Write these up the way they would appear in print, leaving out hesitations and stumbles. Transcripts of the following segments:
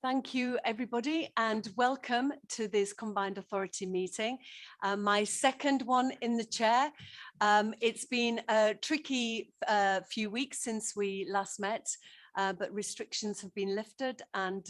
Thank you, everybody, and welcome to this Combined Authority meeting. My second one in the chair. It's been a tricky few weeks since we last met, but restrictions have been lifted, and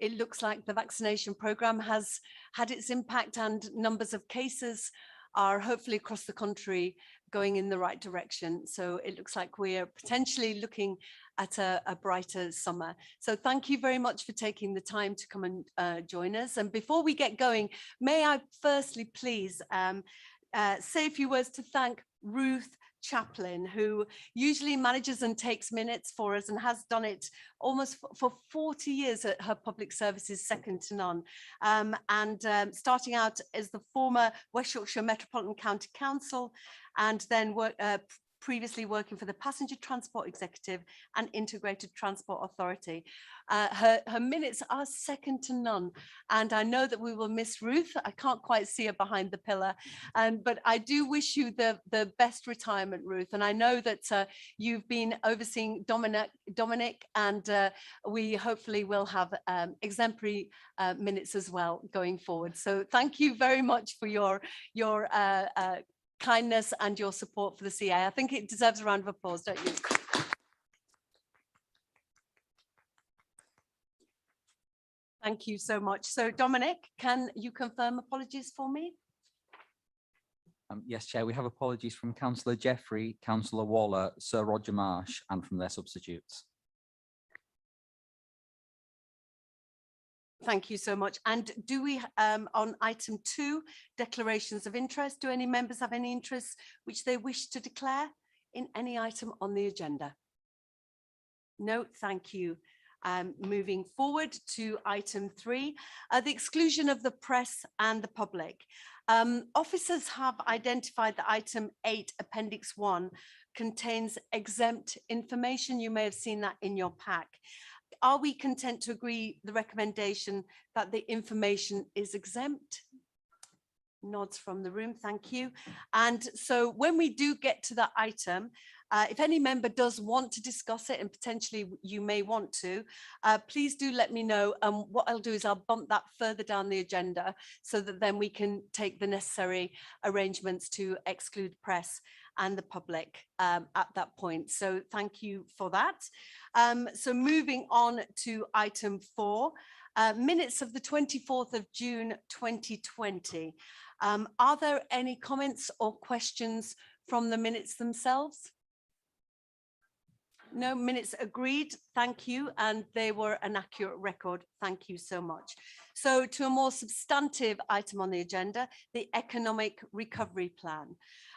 it looks like the vaccination programme has had its impact, and numbers of cases are hopefully across the country going in the right direction. So it looks like we are potentially looking at a brighter summer. So thank you very much for taking the time to come and join us. And before we get going, may I firstly please say a few words to thank Ruth Chaplin, who usually manages and takes minutes for us and has done it almost for 40 years at her public services, second to none. Starting out as the former West Yorkshire Metropolitan County Council, and then previously working for the Passenger Transport Executive and Integrated Transport Authority. Her minutes are second to none, and I know that we will miss Ruth. I can't quite see her behind the pillar, but I do wish you the best retirement, Ruth, and I know that you've been overseeing Dominic, and we hopefully will have exemplary minutes as well going forward. So thank you very much for your kindness and your support for the CA. I think it deserves a round of applause, don't you? Thank you so much. So Dominic, can you confirm apologies for me? Yes, Chair, we have apologies from Councillor Jeffrey, Councillor Waller, Sir Roger Marsh, and from their substitutes. Thank you so much. And do we, on item 2, declarations of interest, do any members have any interests which they wish to declare in any item on the agenda? No, thank you. Moving forward to item 3, the exclusion of the press and the public. Officers have identified that item 8, appendix 1, contains exempt information. You may have seen that in your pack. Are we content to agree the recommendation that the information is exempt? Nods from the room, thank you. And so when we do get to that item, if any member does want to discuss it, and potentially you may want to, please do let me know. What I'll do is I'll bump that further down the agenda so that then we can take the necessary arrangements to exclude press and the public at that point. So thank you for that. So moving on to item 4, minutes of the 24th of June 2020. Are there any comments or questions from the minutes themselves? No, minutes agreed. Thank you. And they were an accurate record. Thank you so much. So to a more substantive item on the agenda, the Economic Recovery Plan.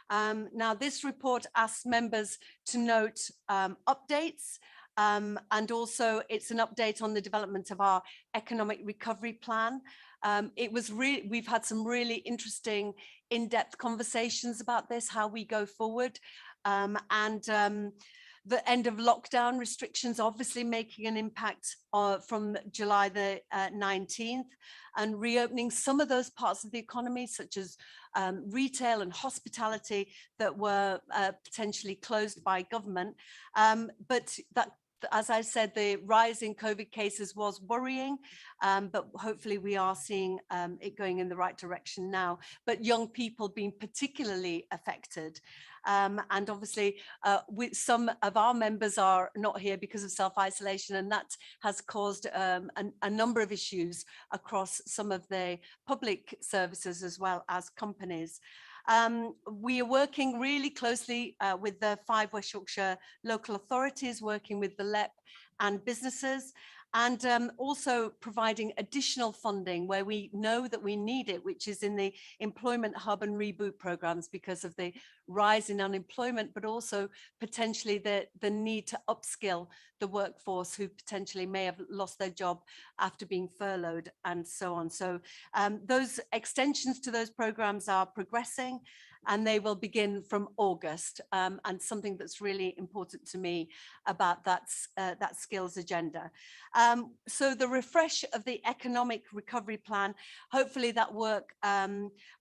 Now, this report asks members to note updates, and also it's an update on the development of our Economic Recovery Plan. We've had some really interesting in-depth conversations about this, how we go forward, the end of lockdown restrictions obviously making an impact from July the 19th, and reopening some of those parts of the economy, such as retail and hospitality, that were potentially closed by government. But that, as I said, the rise in COVID cases was worrying, but hopefully we are seeing it going in the right direction now. But young people being particularly affected. And obviously, with some of our members are not here because of self-isolation, and that has caused a number of issues across some of the public services as well as companies. We are working really closely with the 5 West Yorkshire local authorities, working with the LEP and businesses, and also providing additional funding where we know that we need it, which is in the employment hub and reboot programs because of the rise in unemployment, but also potentially the need to upskill the workforce who potentially may have lost their job after being furloughed and so on. So those extensions to those programs are progressing, and they will begin from August. And something that's really important to me about that skills agenda. So the refresh of the economic recovery plan, hopefully that work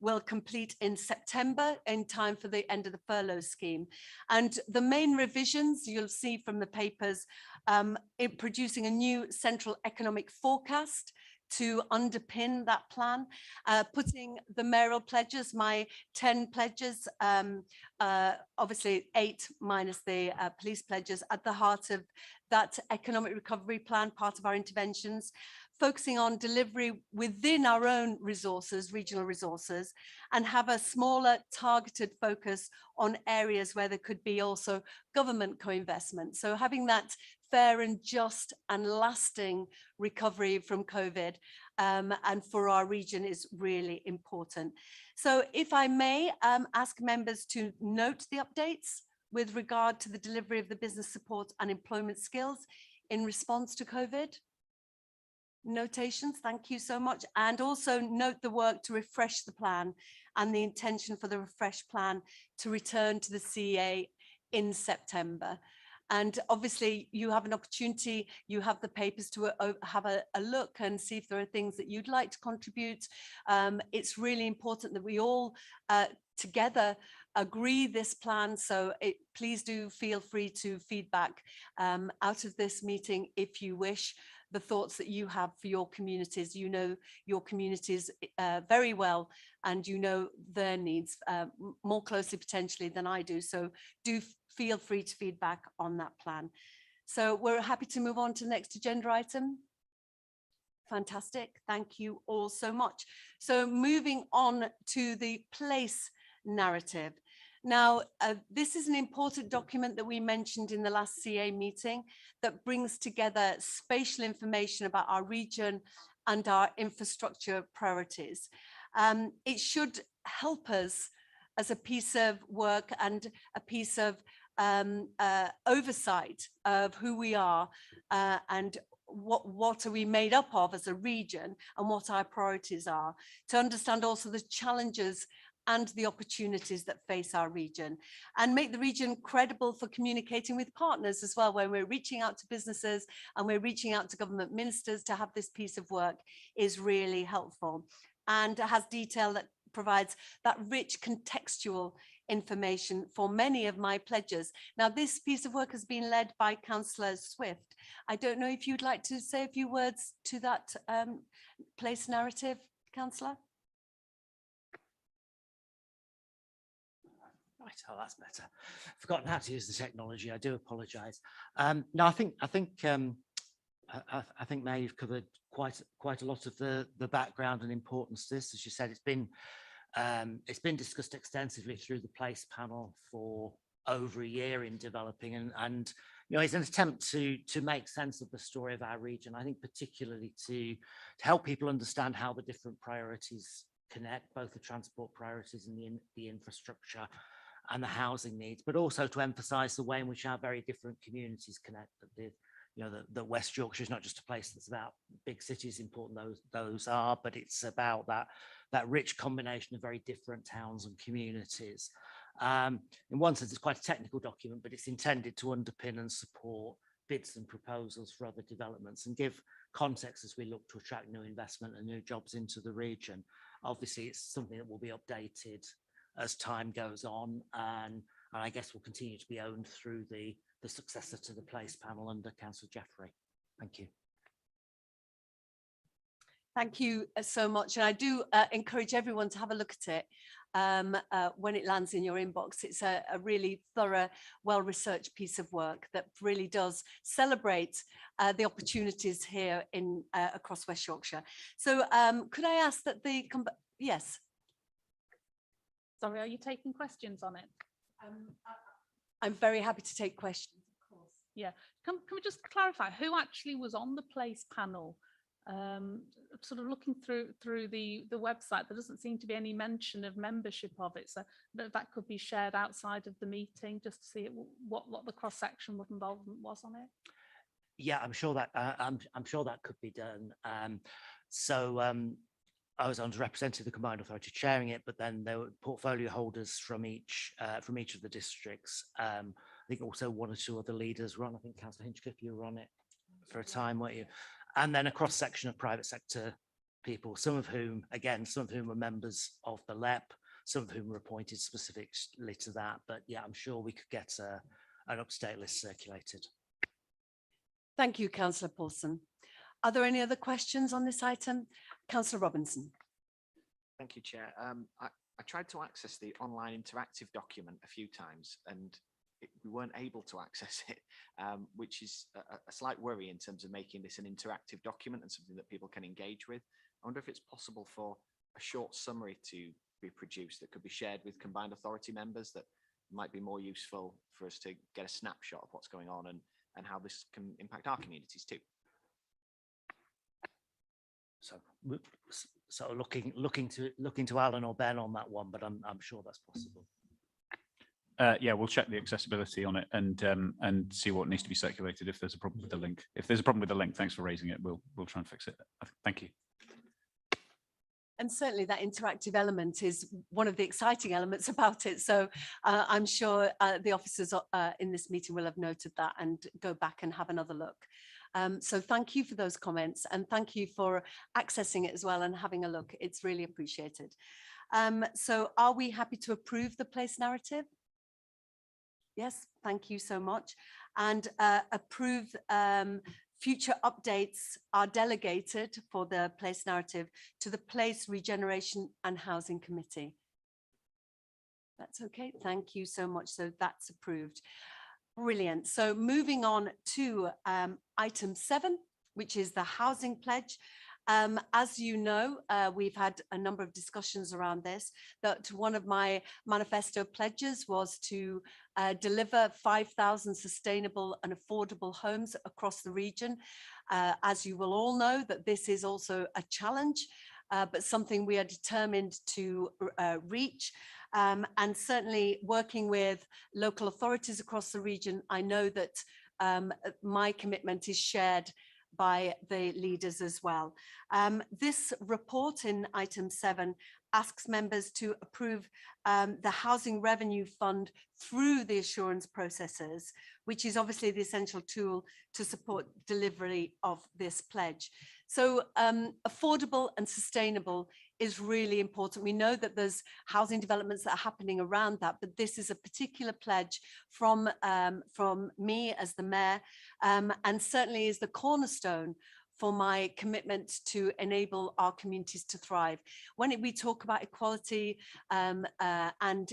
will complete in September in time for the end of the furlough scheme. And the main revisions you'll see from the papers, producing a new central economic forecast to underpin that plan, putting the mayoral pledges, my 10 pledges, obviously 8 minus the police pledges, at the heart of that economic recovery plan, part of our interventions, focusing on delivery within our own resources, regional resources, and have a smaller targeted focus on areas where there could be also government co-investment. So having that fair and just and lasting recovery from COVID and for our region is really important. So if I may ask members to note the updates with regard to the delivery of the business support and employment skills in response to COVID. Notations, thank you so much. And also note the work to refresh the plan and the intention for the refresh plan to return to the CEA in September. And obviously you have an opportunity, you have the papers to have a look and see if there are things that you'd like to contribute. It's really important that we all together agree this plan. So please do feel free to feedback out of this meeting if you wish, the thoughts that you have for your communities. You know your communities very well, and you know their needs more closely potentially than I do. So do feel free to feedback on that plan. So we're happy to move on to the next agenda item. Fantastic. Thank you all so much. So moving on to the place narrative. Now, this is an important document that we mentioned in the last CA meeting that brings together spatial information about our region and our infrastructure priorities. It should help us as a piece of work and a piece of oversight of who we are and what are we made up of as a region and what our priorities are, to understand also the challenges and the opportunities that face our region, and make the region credible for communicating with partners as well. When we're reaching out to businesses and we're reaching out to government ministers, to have this piece of work is really helpful, and it has detail that provides that rich contextual information for many of my pledges. Now, this piece of work has been led by Councillor Swift. I don't know if you'd like to say a few words to that place narrative, Councillor? Right, oh, that's better. Forgotten how to use the technology. I do apologise. No, I think May, you've covered quite a lot of the background and importance to this. As you said, it's been discussed extensively through the place panel for over a year in developing, and you know, it's an attempt to make sense of the story of our region. I think particularly to help people understand how the different priorities connect, both the transport priorities and the infrastructure and the housing needs, but also to emphasise the way in which our very different communities connect. That West Yorkshire is not just a place that's about big cities, important those are, but it's about that rich combination of very different towns and communities. In one sense, it's quite a technical document, but it's intended to underpin and support bids and proposals for other developments and give context as we look to attract new investment and new jobs into the region. Obviously, it's something that will be updated as time goes on, and I guess will continue to be owned through the successor to the place panel under Councillor Jeffrey. Thank you. Thank you so much. And I do encourage everyone to have a look at it when it lands in your inbox. It's a really thorough, well-researched piece of work that really does celebrate the opportunities here in across West Yorkshire. So could I ask that yes. Sorry, are you taking questions on it? I'm very happy to take questions, of course. Yeah, can we just clarify who actually was on the place panel? Sort of looking through the website, there doesn't seem to be any mention of membership of it, so that could be shared outside of the meeting just to see what the cross-section involvement was on it. Yeah, I'm sure that could be done. I was underrepresented the combined authority chairing it, but then there were portfolio holders from each of the districts. I think also one or two other leaders were on. I think Councillor Hinchcliffe, you were on it for a time, weren't you? And then a cross section of private sector people, some of whom were members of the LEP, some of whom were appointed specifically to that. But yeah, I'm sure we could get an up-to-date list circulated. Thank you, Councillor Paulson. Are there any other questions on this item? Councillor Robinson. Thank you, Chair. I tried to access the online interactive document a few times and we weren't able to access it, which is a slight worry in terms of making this an interactive document and something that people can engage with. I wonder if it's possible for a short summary to be produced that could be shared with combined authority members that might be more useful for us to get a snapshot of what's going on and how this can impact our communities too. So looking to Alan or Ben on that one, but I'm sure that's possible. Yeah, we'll check the accessibility on it and see what needs to be circulated if there's a problem with the link. If there's a problem with the link, thanks for raising it. We'll try and fix it. Thank you. And certainly that interactive element is one of the exciting elements about it. So I'm sure the officers in this meeting will have noted that and go back and have another look. So thank you for those comments and thank you for accessing it as well and having a look. It's really appreciated. So are we happy to approve the place narrative? Yes, thank you so much. And approve future updates are delegated for the place narrative to the Place Regeneration and Housing Committee. That's okay. Thank you so much. So that's approved. Brilliant. So moving on to item 7, which is the housing pledge. As you know, we've had a number of discussions around this, that one of my manifesto pledges was to deliver 5,000 sustainable and affordable homes across the region. As you will all know, that this is also a challenge, but something we are determined to reach. And certainly working with local authorities across the region, I know that my commitment is shared by the leaders as well. This report in item 7 asks members to approve the Housing Revenue Fund through the assurance processes, which is obviously the essential tool to support delivery of this pledge. So affordable and sustainable is really important. We know that there's housing developments that are happening around that, but this is a particular pledge from me as the mayor, and certainly is the cornerstone for my commitment to enable our communities to thrive. When we talk about equality and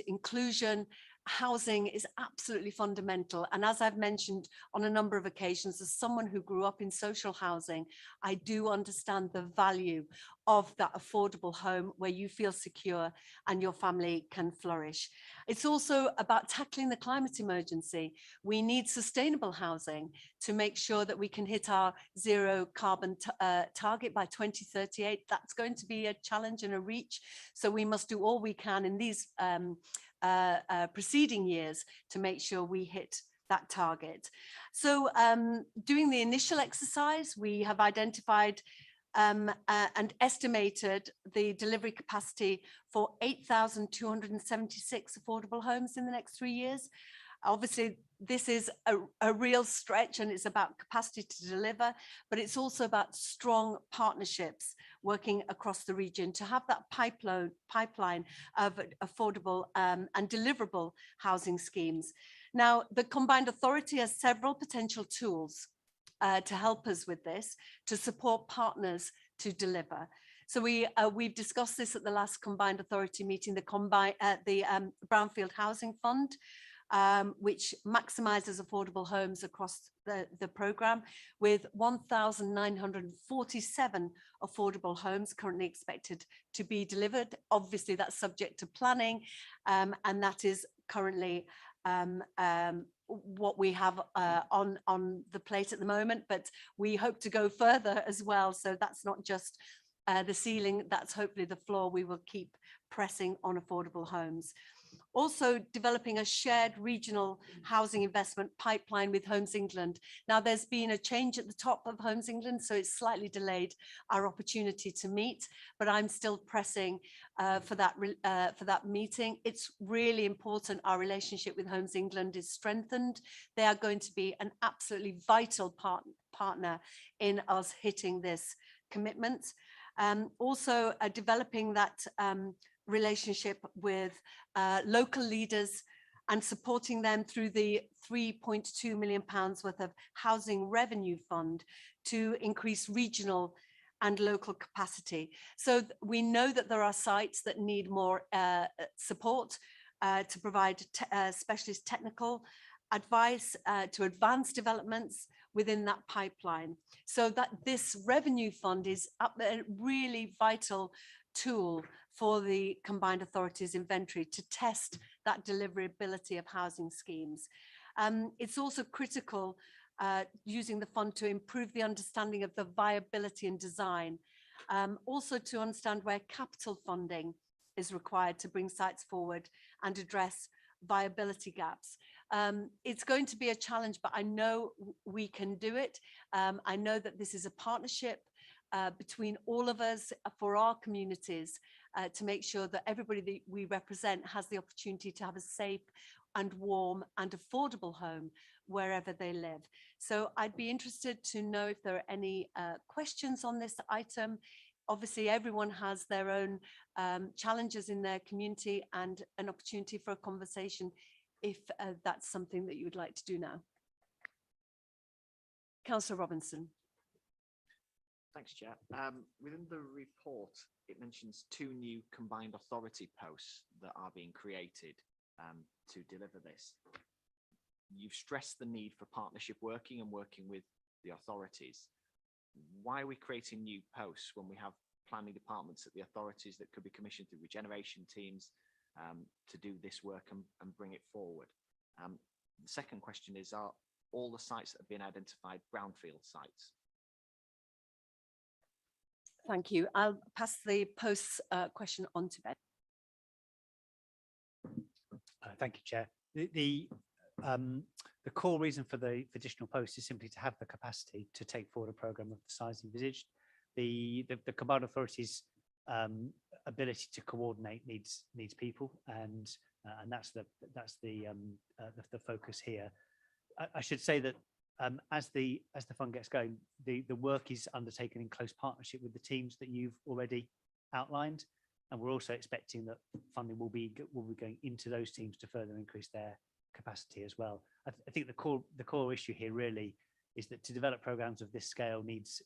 inclusion, housing is absolutely fundamental. And as I've mentioned on a number of occasions, as someone who grew up in social housing, I do understand the value of that affordable home where you feel secure and your family can flourish. It's also about tackling the climate emergency. We need sustainable housing to make sure that we can hit our zero carbon target by 2038. That's going to be a challenge and a reach. So we must do all we can in these preceding years to make sure we hit that target. So doing the initial exercise, we have identified and estimated the delivery capacity for 8,276 affordable homes in the next 3 years. Obviously, this is a real stretch and it's about capacity to deliver, but it's also about strong partnerships working across the region to have that pipeline of affordable and deliverable housing schemes. Now, the Combined Authority has several potential tools to help us with this, to support partners to deliver. So we've discussed this at the last Combined Authority meeting, the Brownfield Housing Fund, which maximizes affordable homes across the programme, with 1,947 affordable homes currently expected to be delivered. Obviously, that's subject to planning, and that is currently what we have on the plate at the moment, but we hope to go further as well. So that's not just the ceiling, that's hopefully the floor. We will keep pressing on affordable homes. Also developing a shared regional housing investment pipeline with Homes England. Now there's been a change at the top of Homes England, so it's slightly delayed our opportunity to meet, but I'm still pressing for that meeting. It's really important our relationship with Homes England is strengthened. They are going to be an absolutely vital partner in us hitting this commitment. Also developing that relationship with local leaders and supporting them through the £3.2 million worth of housing revenue fund to increase regional and local capacity. So we know that there are sites that need more support to provide specialist technical advice to advance developments within that pipeline. So that this revenue fund is a really vital tool for the combined authorities inventory to test that deliverability of housing schemes. It's also critical using the fund to improve the understanding of the viability and design. Also to understand where capital funding is required to bring sites forward and address viability gaps. It's going to be a challenge, but I know we can do it. I know that this is a partnership between all of us for our communities to make sure that everybody that we represent has the opportunity to have a safe and warm and affordable home wherever they live. So I'd be interested to know if there are any questions on this item. Obviously, everyone has their own challenges in their community and an opportunity for a conversation if that's something that you would like to do now. Councillor Robinson. Thanks, Chair. Within the report, it mentions 2 new combined authority posts that are being created to deliver this. You've stressed the need for partnership working and working with the authorities. Why are we creating new posts when we have planning departments at the authorities that could be commissioned through regeneration teams to do this work and bring it forward? The second question is, are all the sites that have been identified brownfield sites? Thank you. I'll pass the posts question on to Ben. Thank you, Chair. The core reason for the additional posts is simply to have the capacity to take forward a programme of the size envisaged. The combined authorities' ability to coordinate needs people, and that's the focus here. I should say that as the fund gets going, the work is undertaken in close partnership with the teams that you've already outlined, and we're also expecting that funding will be going into those teams to further increase their capacity as well. I think the core issue here really is that to develop programs of this scale needs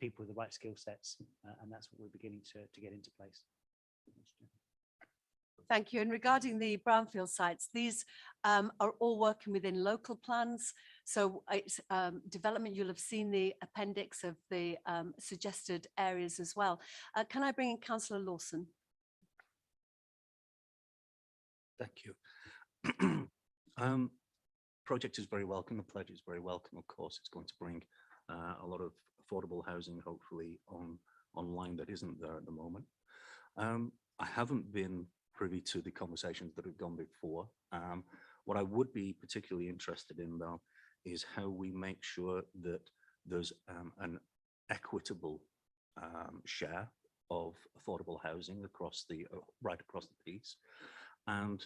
people with the right skill sets, and that's what we're beginning to get into place. Thank you. And regarding the brownfield sites, these are all working within local plans. So it's development, you'll have seen the appendix of the suggested areas as well. Can I bring in Councillor Lawson? Thank you. Project is very welcome. The pledge is very welcome. Of course, it's going to bring a lot of affordable housing, hopefully online that isn't there at the moment. I haven't been privy to the conversations that have gone before. What I would be particularly interested in, though, is how we make sure that there's an equitable share of affordable housing across right across the piece. And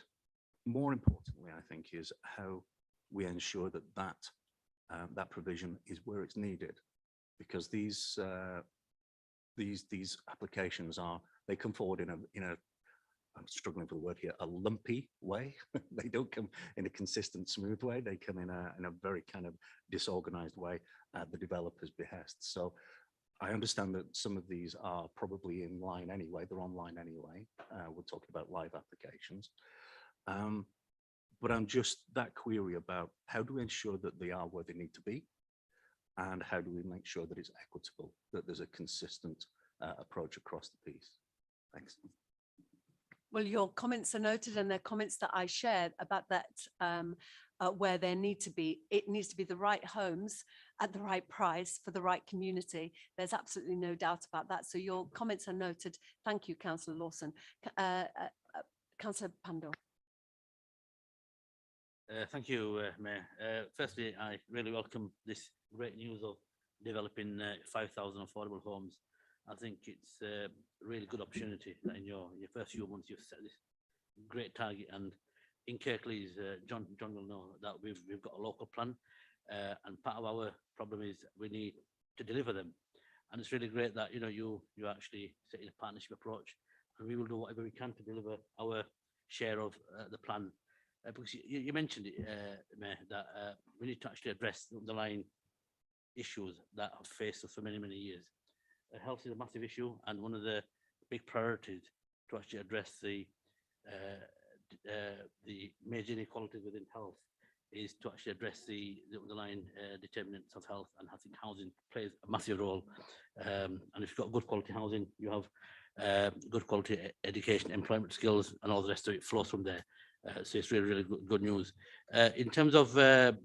more importantly, I think, is how we ensure that that provision is where it's needed, because these applications they come forward in a I'm struggling for the word here, a lumpy way. They don't come in a consistent, smooth way. They come in a very kind of disorganized way at the developer's behest. So I understand that some of these are probably in line anyway. They're online anyway. We're talking about live applications. But I'm just that query about how do we ensure that they are where they need to be? And how do we make sure that it's equitable, that there's a consistent approach across the piece? Thanks. Well, your comments are noted, and they're comments that I shared about that where there need to be, it needs to be the right homes at the right price for the right community. There's absolutely no doubt about that. So your comments are noted. Thank you, Councillor Lawson. Councillor Pandor. Thank you, Mayor. Firstly, I really welcome this great news of developing 5,000 affordable homes. I think it's a really good opportunity that in your first few months you've set this great target. And in Kirklees, John will know that we've got a local plan, and part of our problem is we need to deliver them. And it's really great that you actually set in a partnership approach, and we will do whatever we can to deliver our share of the plan. Because you mentioned it, Mayor, that we need to actually address the underlying issues that have faced us for many, many years. Health is a massive issue, and one of the big priorities to actually address the major inequalities within health is to actually address the underlying determinants of health, and I think housing plays a massive role. And if you've got good quality housing, you have good quality education, employment skills, and all the rest of it flows from there. So it's really, really good news. In terms of the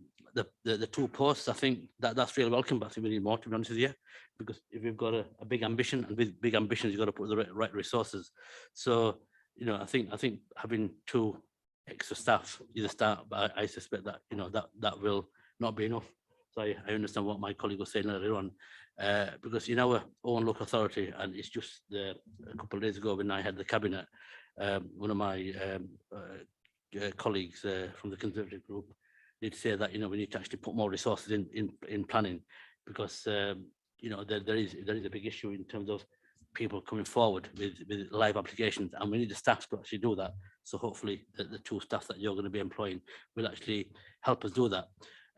2 posts, I think that's really welcome, but I think we need more, to be honest with you, because if we've got a big ambition, and with big ambitions, you've got to put the right resources. So, I think having 2 extra staff is a start, but I suspect that, that will not be enough. So I understand what my colleague was saying earlier on, because in our own local authority, and it's just a couple of days ago when I had the cabinet, one of my colleagues from the Conservative group did say that we need to actually put more resources in planning, because there is a big issue in terms of people coming forward with live applications, and we need the staff to actually do that. So hopefully the 2 staff that you're going to be employing will actually help us do that.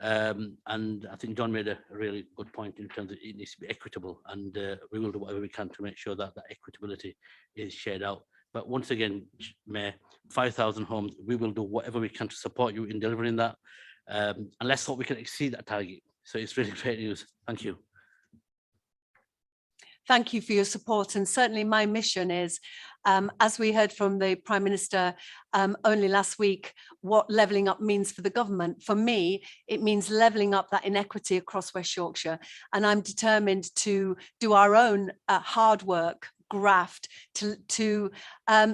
And I think John made a really good point in terms of it needs to be equitable, and we will do whatever we can to make sure that that equitability is shared out. But once again, Mayor, 5,000 homes, we will do whatever we can to support you in delivering that. And let's hope we can exceed that target. So it's really great news. Thank you. Thank you for your support. And certainly my mission is, as we heard from the Prime Minister only last week, what levelling up means for the government. For me, it means levelling up that inequity across West Yorkshire. And I'm determined to do our own hard work, graft, to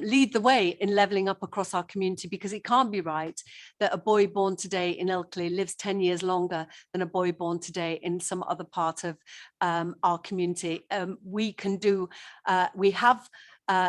lead the way in levelling up across our community, because it can't be right that a boy born today in Ilkley lives 10 years longer than a boy born today in some other part of our community. We can do, we have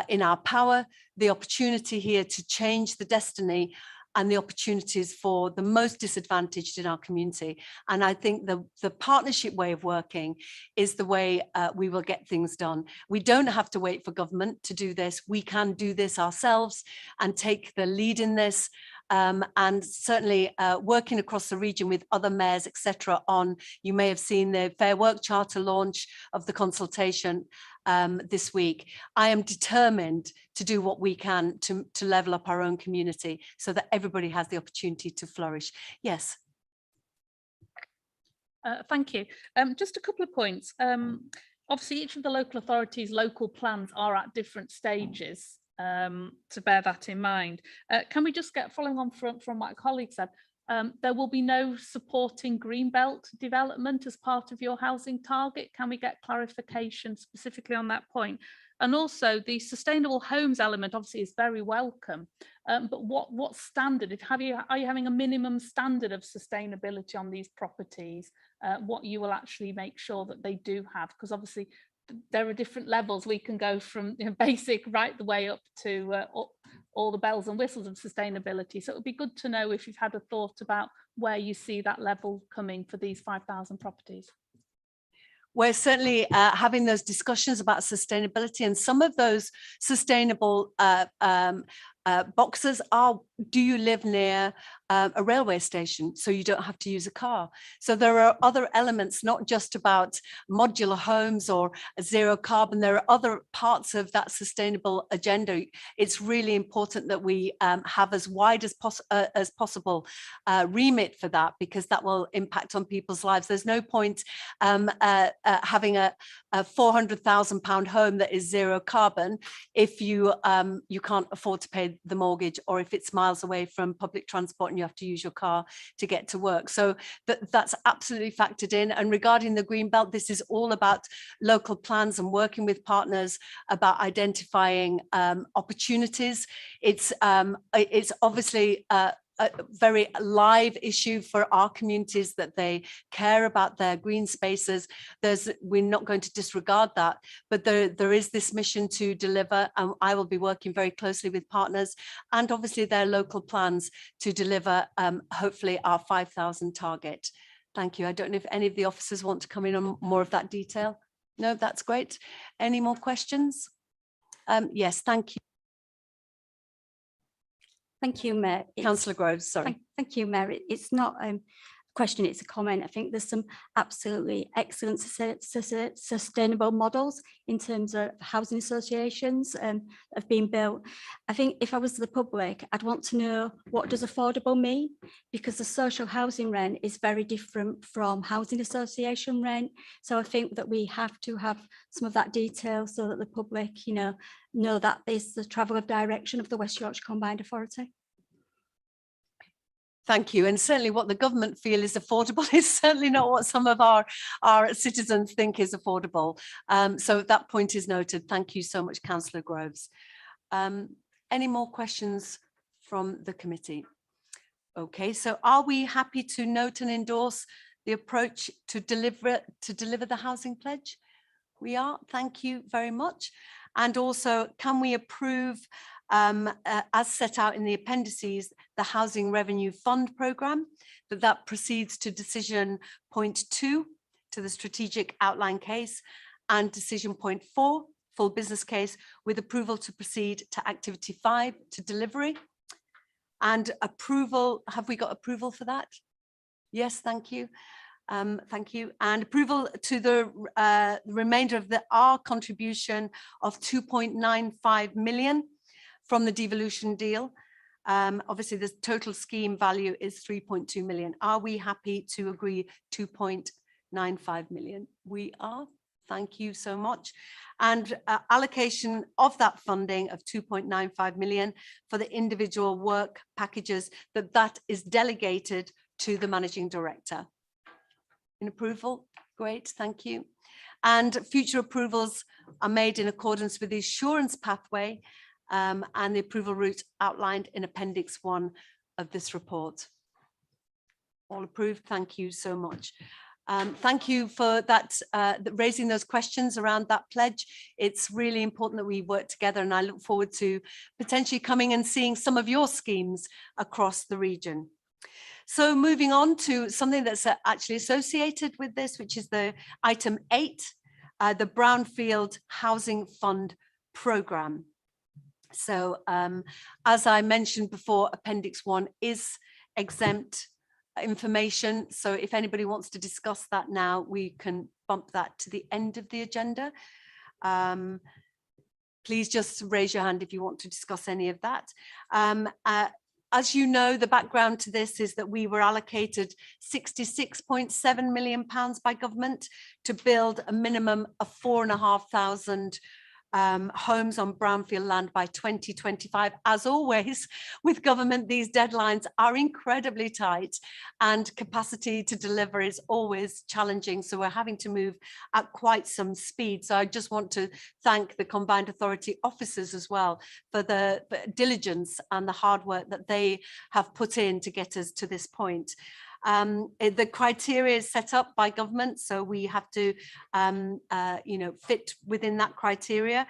in our power the opportunity here to change the destiny and the opportunities for the most disadvantaged in our community. And I think the partnership way of working is the way we will get things done. We don't have to wait for government to do this. We can do this ourselves and take the lead in this. And certainly working across the region with other mayors, etc. on, you may have seen the Fair Work Charter launch of the consultation this week. I am determined to do what we can to level up our own community so that everybody has the opportunity to flourish. Yes. Thank you. Just a couple of points. Obviously, each of the local authorities' local plans are at different stages. To bear that in mind. Can we just get, following on from what my colleague said, there will be no supporting greenbelt development as part of your housing target. Can we get clarification specifically on that point? And also the sustainable homes element obviously is very welcome, but what standard, are you having a minimum standard of sustainability on these properties, what you will actually make sure that they do have? Because obviously there are different levels. We can go from basic right the way up to all the bells and whistles of sustainability. So it would be good to know if you've had a thought about where you see that level coming for these 5,000 properties. We're certainly having those discussions about sustainability, and some of those sustainable boxes are, do you live near a railway station so you don't have to use a car? So there are other elements, not just about modular homes or zero carbon. There are other parts of that sustainable agenda. It's really important that we have as wide as possible remit for that, because that will impact on people's lives. There's no point having a £400,000 home that is zero carbon if you can't afford to pay the mortgage, or if it's miles away from public transport and you have to use your car to get to work. So that's absolutely factored in. And regarding the green belt, this is all about local plans and working with partners about identifying opportunities. It's obviously a very live issue for our communities, that they care about their green spaces. We're not going to disregard that, but there is this mission to deliver, and I will be working very closely with partners and obviously their local plans to deliver hopefully our 5,000 target. Thank you. I don't know if any of the officers want to come in on more of that detail. No, that's great. Any more questions? Yes, thank you. Thank you, Mayor. Councillor Groves, sorry. Thank you, Mayor. It's not a question, it's a comment. I think there's some absolutely excellent sustainable models in terms of housing associations have been built. I think if I was the public, I'd want to know, what does affordable mean? Because the social housing rent is very different from housing association rent. So I think that we have to have some of that detail so that the public, know that is the travel of direction of the West Yorkshire Combined Authority. Thank you. And certainly what the government feel is affordable is certainly not what some of our citizens think is affordable. So that point is noted. Thank you so much, Councillor Groves. Any more questions from the committee? Okay, so are we happy to note and endorse the approach to deliver the housing pledge? We are. Thank you very much. And also, can we approve, as set out in the appendices, the Housing Revenue Fund programme, that proceeds to decision point 2, to the strategic outline case, and decision point 4, full business case, with approval to proceed to activity 5, to delivery. And approval, have we got approval for that? Yes, thank you. Thank you. And approval to the remainder of our contribution of 2.95 million from the devolution deal. Obviously, the total scheme value is 3.2 million. Are we happy to agree 2.95 million? We are. Thank you so much. And allocation of that funding of 2.95 million for the individual work packages, that is delegated to the managing director. In approval? Great, thank you. And future approvals are made in accordance with the assurance pathway and the approval route outlined in Appendix 1 of this report. All approved. Thank you so much. Thank you for that, raising those questions around that pledge. It's really important that we work together, and I look forward to potentially coming and seeing some of your schemes across the region. So moving on to something that's actually associated with this, which is the item 8, the Brownfield Housing Fund programme. So as I mentioned before, Appendix 1 is exempt information. So if anybody wants to discuss that now, we can bump that to the end of the agenda. Please just raise your hand if you want to discuss any of that. As you know, the background to this is that we were allocated £66.7 million by government to build a minimum of 4,500 homes on brownfield land by 2025. As always, with government, these deadlines are incredibly tight and capacity to deliver is always challenging. So we're having to move at quite some speed. So I just want to thank the Combined Authority officers as well for the diligence and the hard work that they have put in to get us to this point. The criteria is set up by government, so we have to, fit within that criteria.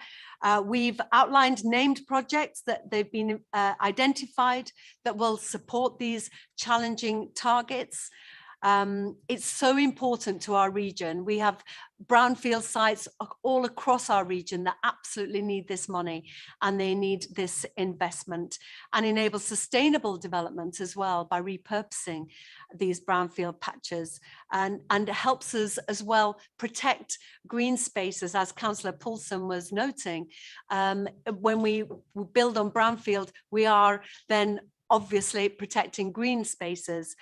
We've outlined named projects that they've been identified that will support these challenging targets. It's so important to our region. We have brownfield sites all across our region that absolutely need this money, and they need this investment, and enable sustainable development as well by repurposing these brownfield patches, and helps us as well protect green spaces, as Councillor Poulsen was noting. When we build on brownfield, we are then obviously protecting green spaces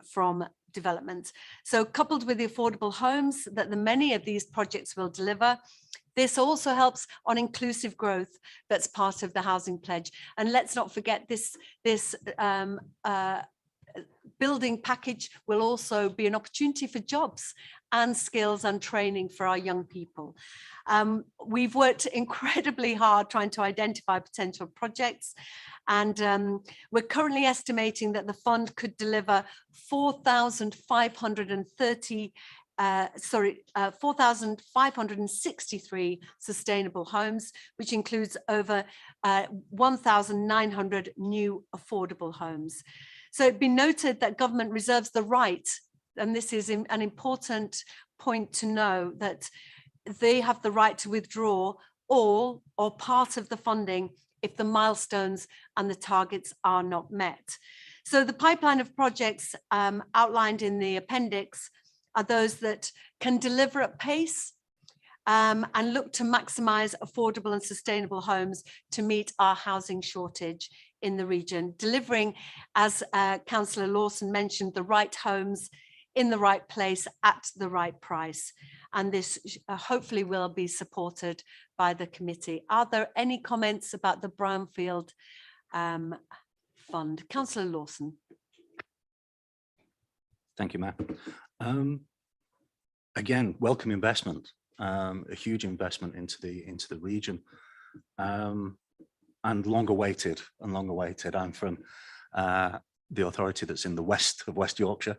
from development. So coupled with the affordable homes that many of these projects will deliver, this also helps on inclusive growth that's part of the housing pledge. And let's not forget this building package will also be an opportunity for jobs and skills and training for our young people. We've worked incredibly hard trying to identify potential projects, and we're currently estimating that the fund could deliver 4,563 sustainable homes, which includes over 1,900 new affordable homes. So it'd be noted that government reserves the right, and this is an important point to know, that they have the right to withdraw all or part of the funding if the milestones and the targets are not met. So the pipeline of projects outlined in the appendix are those that can deliver at pace and look to maximise affordable and sustainable homes to meet our housing shortage in the region, delivering, as Councillor Lawson mentioned, the right homes in the right place at the right price. And this hopefully will be supported by the committee. Are there any comments about the Brownfield Fund? Councillor Lawson. Thank you, Matt. Again, welcome investment, a huge investment into the region, and long awaited. I'm from the authority that's in the west of West Yorkshire,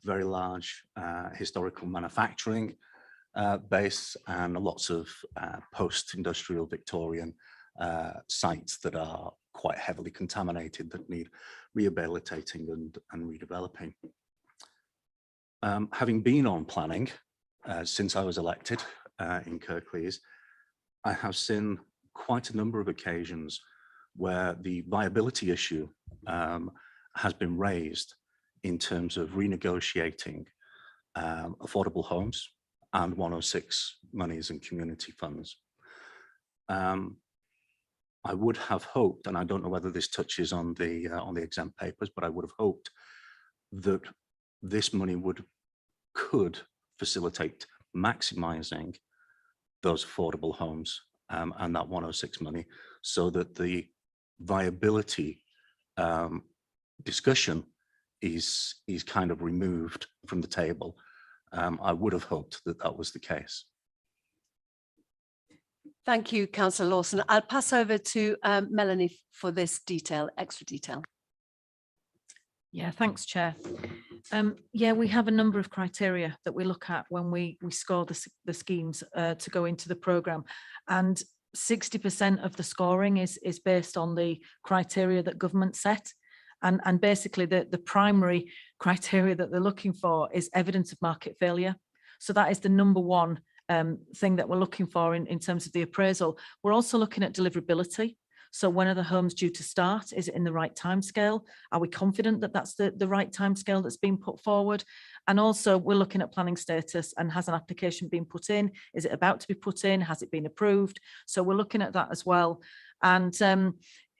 very large historical manufacturing base, and lots of post-industrial Victorian sites that are quite heavily contaminated, that need rehabilitating and redeveloping. Having been on planning since I was elected in Kirklees, I have seen quite a number of occasions where the viability issue has been raised in terms of renegotiating affordable homes and 106 monies and community funds. I would have hoped, and I don't know whether this touches on the exempt papers, but I would have hoped that this money could facilitate maximising those affordable homes and that 106 money, so that the viability discussion is kind of removed from the table. I would have hoped that that was the case. Thank you, Councillor Lawson. I'll pass over to Melanie for this extra detail. Yeah, thanks, Chair. Yeah, we have a number of criteria that we look at when we score the schemes to go into the programme, and 60% of the scoring is based on the criteria that government set. And basically the primary criteria that they're looking for is evidence of market failure. So that is the number one thing that we're looking for in terms of the appraisal. We're also looking at deliverability. So when are the homes due to start? Is it in the right timescale? Are we confident that that's the right timescale that's been put forward? And also we're looking at planning status, and has an application been put in? Is it about to be put in? Has it been approved? So we're looking at that as well. And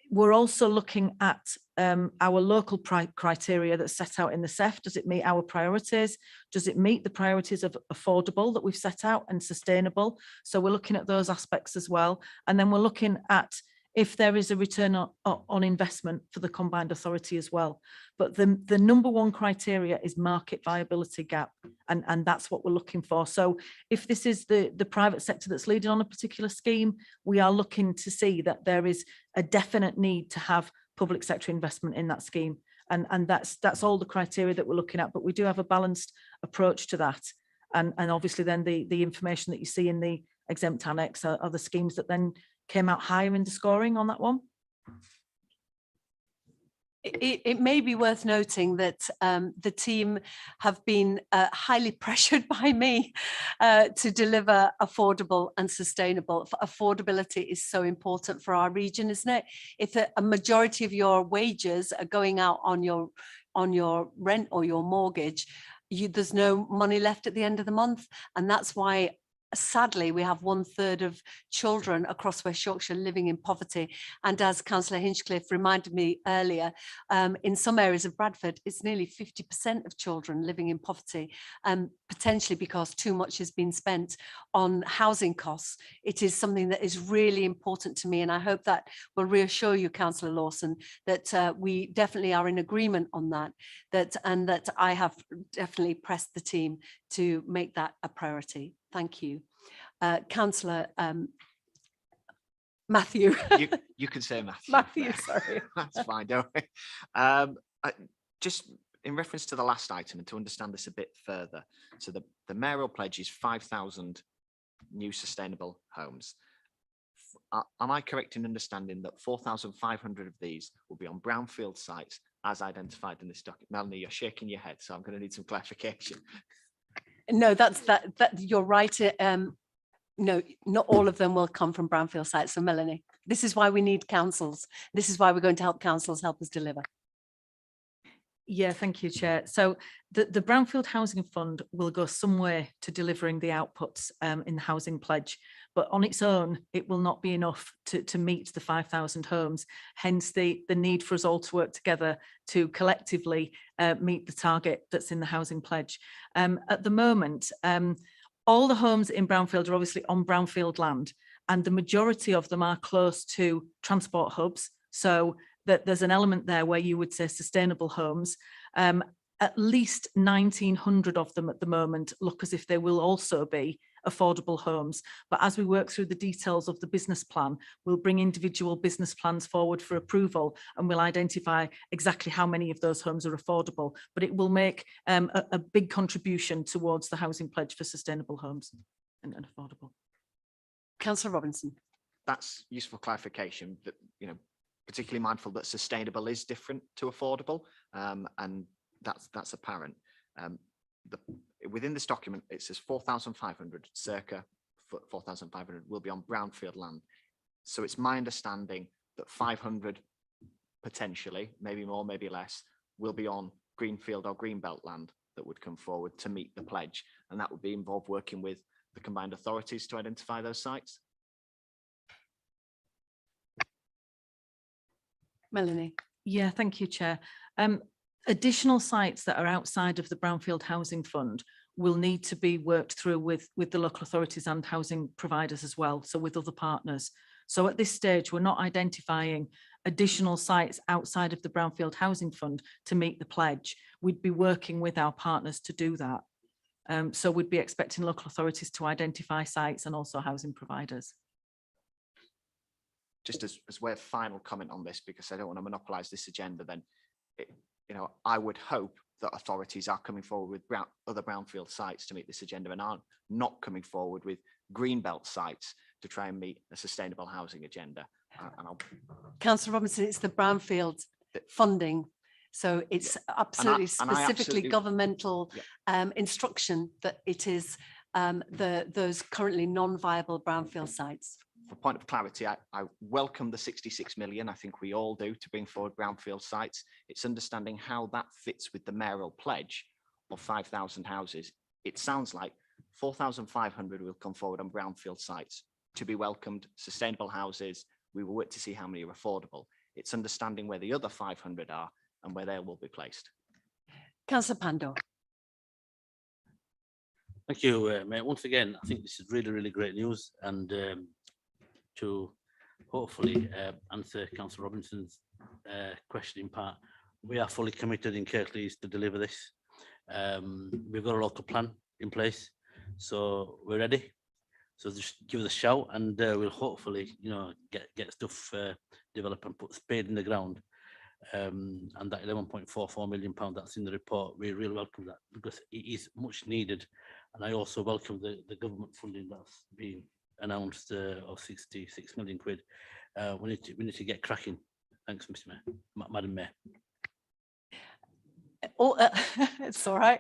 we're also looking at our local criteria that's set out in the CEF. Does it meet our priorities? Does it meet the priorities of affordable that we've set out and sustainable? So we're looking at those aspects as well. And then we're looking at if there is a return on investment for the combined authority as well. But the number one criteria is market viability gap, and that's what we're looking for. So if this is the private sector that's leading on a particular scheme, we are looking to see that there is a definite need to have public sector investment in that scheme. And that's all the criteria that we're looking at, but we do have a balanced approach to that. And obviously then the information that you see in the exempt annex are the schemes that then came out higher in the scoring on that one. It may be worth noting that the team have been highly pressured by me to deliver affordable and sustainable. Affordability is so important for our region, isn't it? If a majority of your wages are going out on your rent or your mortgage, there's no money left at the end of the month. And that's why sadly, we have 1/3 of children across West Yorkshire living in poverty. And as Councillor Hinchcliffe reminded me earlier, in some areas of Bradford, it's nearly 50% of children living in poverty, potentially because too much has been spent on housing costs. It is something that is really important to me, and I hope that will reassure you, Councillor Lawson, that we definitely are in agreement on that, and that I have definitely pressed the team to make that a priority. Thank you. Councillor Matthew. You can say Matthew. Matthew, sorry. That's fine, don't worry. Just in reference to the last item and to understand this a bit further. So the mayoral pledge is 5,000 new sustainable homes. Am I correct in understanding that 4,500 of these will be on brownfield sites as identified in this document? Melanie, you're shaking your head, so I'm going to need some clarification. No, that you're right. No, not all of them will come from brownfield sites. So Melanie, this is why we need councils. This is why we're going to help councils help us deliver. Yeah, thank you, Chair. So the Brownfield Housing Fund will go some way to delivering the outputs in the housing pledge, but on its own, it will not be enough to meet the 5,000 homes. Hence the need for us all to work together to collectively meet the target that's in the housing pledge. At the moment, all the homes in Brownfield are obviously on brownfield land, and the majority of them are close to transport hubs. So that there's an element there where you would say sustainable homes. At least 1,900 of them at the moment look as if they will also be affordable homes. But as we work through the details of the business plan, we'll bring individual business plans forward for approval, and we'll identify exactly how many of those homes are affordable. But it will make a big contribution towards the housing pledge for sustainable homes and affordable. Councillor Robinson. That's useful clarification, that, you know, particularly mindful that sustainable is different to affordable, and that's apparent. Within this document, it says 4,500, circa 4,500 will be on brownfield land. So it's my understanding that 500 potentially, maybe more, maybe less, will be on greenfield or greenbelt land that would come forward to meet the pledge, and that would be involved working with the combined authorities to identify those sites. Melanie. Yeah, thank you, Chair. Additional sites that are outside of the Brownfield Housing Fund will need to be worked through with the local authorities and housing providers as well, so with other partners. So at this stage, we're not identifying additional sites outside of the Brownfield Housing Fund to meet the pledge. We'd be working with our partners to do that. So we'd be expecting local authorities to identify sites and also housing providers. Just as way of final comment on this, because I don't want to monopolise this agenda, then, you know, I would hope that authorities are coming forward with other brownfield sites to meet this agenda and aren't not coming forward with greenbelt sites to try and meet a sustainable housing agenda. Councillor Robinson, it's the brownfield funding. So it's absolutely specifically governmental instruction that it is those currently non-viable brownfield sites. For point of clarity, I welcome the 66 million. I think we all do, to bring forward brownfield sites. It's understanding how that fits with the mayoral pledge of 5,000 houses. It sounds like 4,500 will come forward on brownfield sites to be welcomed, sustainable houses. We will work to see how many are affordable. It's understanding where the other 500 are and where they will be placed. Councillor Pandor. Thank you, Mayor. Once again, I think this is really, really great news, and to hopefully answer Councillor Robinson's question in part, we are fully committed in Kirklees to deliver this. We've got a local plan in place, so we're ready. So just give us a shout, and we'll hopefully, you know, get stuff developed and put spade in the ground. And that £11.44 million that's in the report, we really welcome that, because it is much needed. And I also welcome the government funding that's been announced of 66 million quid. We need to get cracking. Thanks, Mr. Mayor, Madam Mayor. It's all right.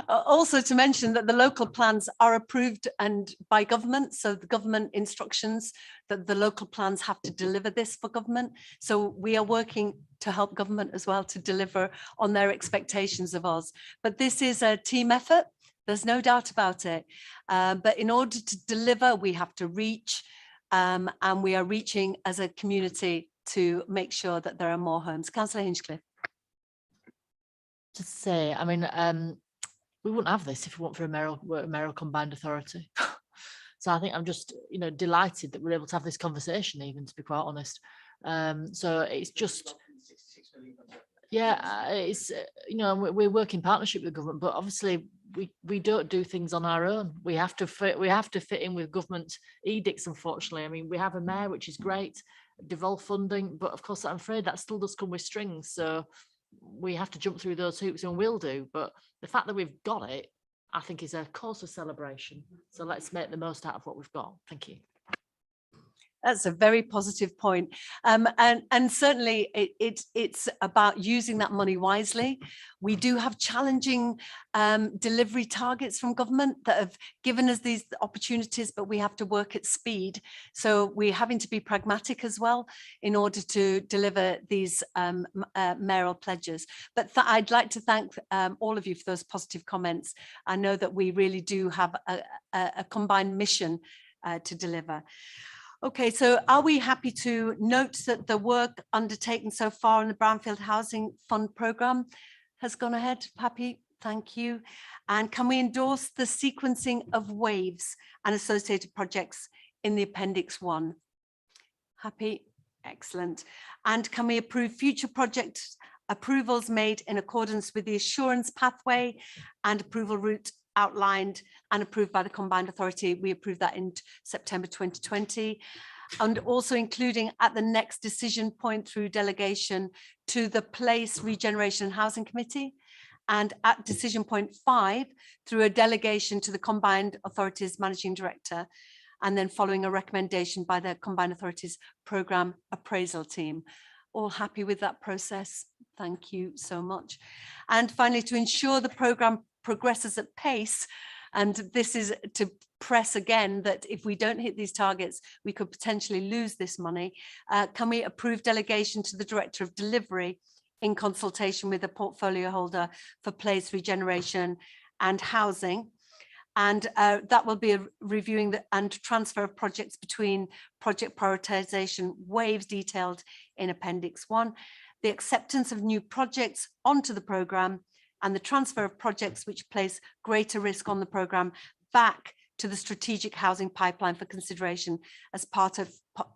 Also to mention that the local plans are approved and by government, so the government instructions that the local plans have to deliver this for government. So we are working to help government as well to deliver on their expectations of us. But this is a team effort. There's no doubt about it. But in order to deliver, we have to reach, and we are reaching as a community to make sure that there are more homes. Councillor Hinchcliffe. To say, I mean, we wouldn't have this if we weren't for a mayoral combined authority. So I think I'm just, delighted that we're able to have this conversation, even, to be quite honest. So it's just, yeah, it's, we work in partnership with government, but obviously we don't do things on our own. We have to fit in with government edicts, unfortunately. I mean, we have a mayor, which is great, devolve funding, but of course, I'm afraid that still does come with strings. So we have to jump through those hoops, and we'll do. But the fact that we've got it, I think, is a cause for celebration. So let's make the most out of what we've got. Thank you. That's a very positive point. And certainly it's about using that money wisely. We do have challenging delivery targets from government that have given us these opportunities, but we have to work at speed. So we're having to be pragmatic as well in order to deliver these mayoral pledges. But I'd like to thank all of you for those positive comments. I know that we really do have a combined mission to deliver. Okay, so are we happy to note that the work undertaken so far in the Brownfield Housing Fund programme has gone ahead? Happy, thank you. And can we endorse the sequencing of waves and associated projects in the Appendix 1? Happy, excellent. And can we approve future project approvals made in accordance with the assurance pathway and approval route outlined and approved by the Combined Authority? We approved that in September 2020, and also including at the next decision point through delegation to the Place Regeneration and Housing Committee, and at decision point 5 through a delegation to the Combined Authorities Managing Director, and then following a recommendation by the Combined Authorities Programme Appraisal Team. All happy with that process? Thank you so much. And finally, to ensure the programme progresses at pace, and this is to press again that if we don't hit these targets, we could potentially lose this money. Can we approve delegation to the Director of Delivery in consultation with the portfolio holder for Place Regeneration and Housing? And that will be reviewing and transfer of projects between project prioritisation waves detailed in Appendix 1, the acceptance of new projects onto the programme, and the transfer of projects which place greater risk on the programme back to the strategic housing pipeline for consideration as part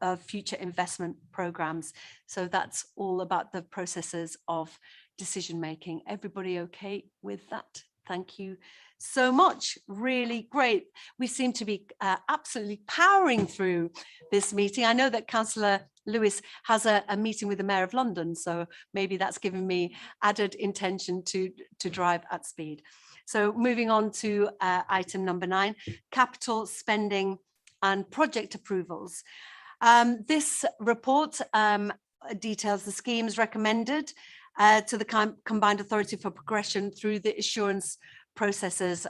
of future investment programmes. So that's all about the processes of decision making. Everybody okay with that? Thank you so much. Really great. We seem to be absolutely powering through this meeting. I know that Councillor Lewis has a meeting with the Mayor of London, so maybe that's given me added intention to drive at speed. So moving on to item number 9, capital spending and project approvals. This report details the schemes recommended to the Combined Authority for progression through the assurance processes.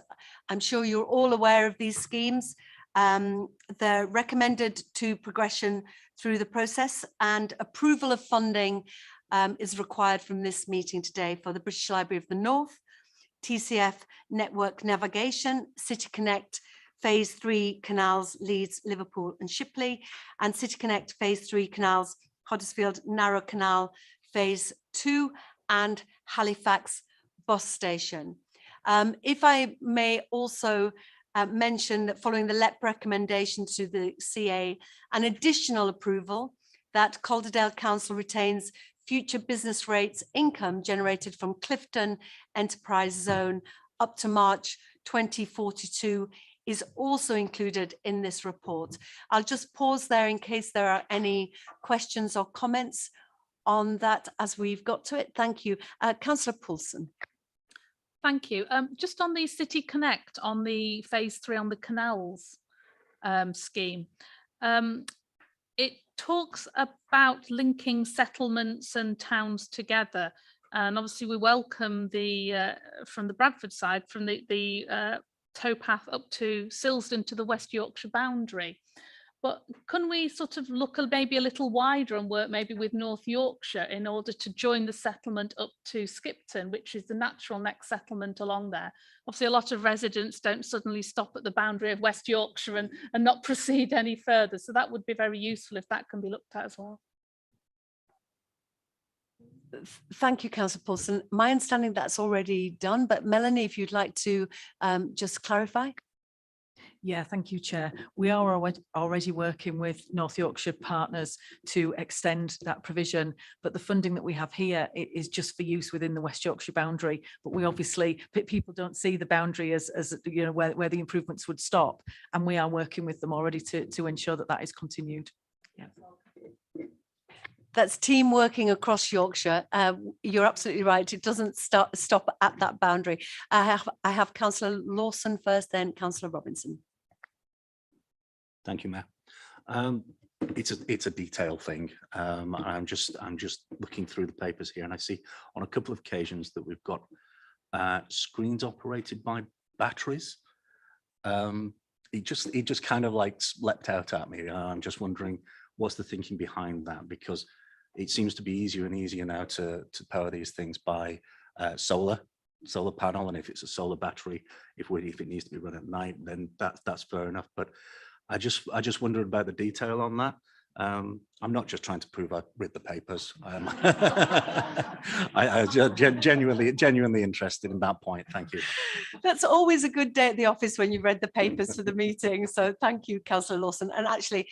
I'm sure you're all aware of these schemes. They're recommended to progression through the process, and approval of funding is required from this meeting today for the British Library of the North, TCF Network Navigation, City Connect Phase 3 Canals, Leeds, Liverpool and Shipley, and City Connect Phase 3 Canals, Huddersfield Narrow Canal Phase 2 and Halifax Bus Station. If I may also mention that following the LEP recommendation to the CA, an additional approval that Calderdale Council retains future business rates income generated from Clifton Enterprise Zone up to March 2042 is also included in this report. I'll just pause there in case there are any questions or comments on that as we've got to it. Thank you. Councillor Poulsen. Thank you. Just on the City Connect, on the phase 3 on the canals scheme, it talks about linking settlements and towns together, and obviously we welcome the from the Bradford side, from the towpath up to Silsden to the West Yorkshire boundary. But can we sort of look maybe a little wider and work maybe with North Yorkshire in order to join the settlement up to Skipton, which is the natural next settlement along there? Obviously, a lot of residents don't suddenly stop at the boundary of West Yorkshire and not proceed any further. So that would be very useful if that can be looked at as well. Thank you, Councillor Paulson. My understanding that's already done, but Melanie, if you'd like to just clarify. Yeah, thank you, Chair. We are already working with North Yorkshire partners to extend that provision, but the funding that we have here is just for use within the West Yorkshire boundary. But we obviously, people don't see the boundary as you know, where the improvements would stop, and we are working with them already to ensure that that is continued. Yeah. That's team working across Yorkshire. You're absolutely right. It doesn't stop at that boundary. I have Councillor Lawson first, then Councillor Robinson. Thank you, Mayor. It's a detail thing. I'm just looking through the papers here, and I see on a couple of occasions that we've got screens operated by batteries. It just kind of like leapt out at me. I'm just wondering what's the thinking behind that, because it seems to be easier and easier now to power these things by solar panel, and if it's a solar battery, if it needs to be run at night, then that's fair enough. But I just wondered about the detail on that. I'm not just trying to prove I read the papers. I genuinely interested in that point. Thank you. That's always a good day at the office when you've read the papers for the meeting. So thank you, Councillor Lawson. And actually,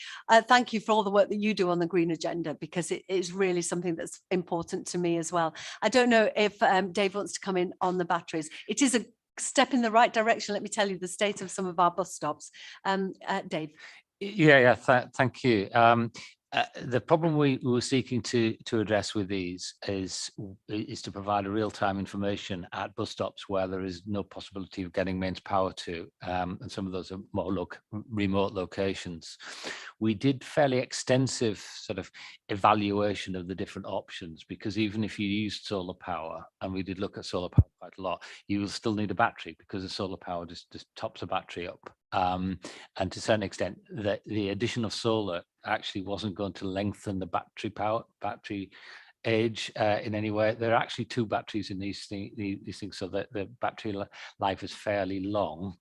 thank you for all the work that you do on the green agenda, because it is really something that's important to me as well. I don't know if Dave wants to come in on the batteries. It is a step in the right direction. Let me tell you the state of some of our bus stops. Dave. Yeah, thank you. The problem we were seeking to address with these is to provide a real-time information at bus stops where there is no possibility of getting mains power to, and some of those are more remote locations. We did fairly extensive sort of evaluation of the different options, because even if you used solar power, and we did look at solar power quite a lot, you will still need a battery, because the solar power just tops a battery up. And to a certain extent, the addition of solar actually wasn't going to lengthen the battery age in any way. There are actually two batteries in these things, so that the battery life is fairly long.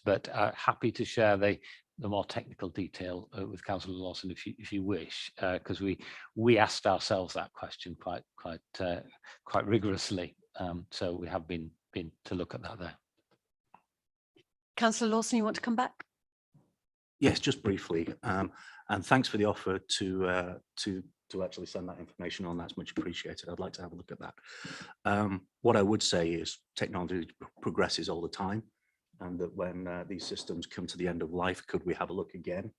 But happy to share the more technical detail with Councillor Lawson if you wish, because we asked ourselves that question quite rigorously. So we have been to look at that there. Councillor Lawson, you want to come back? Yes, just briefly. And thanks for the offer to actually send that information on. That's much appreciated. I'd like to have a look at that. What I would say is technology progresses all the time, and that when these systems come to the end of life, could we have a look again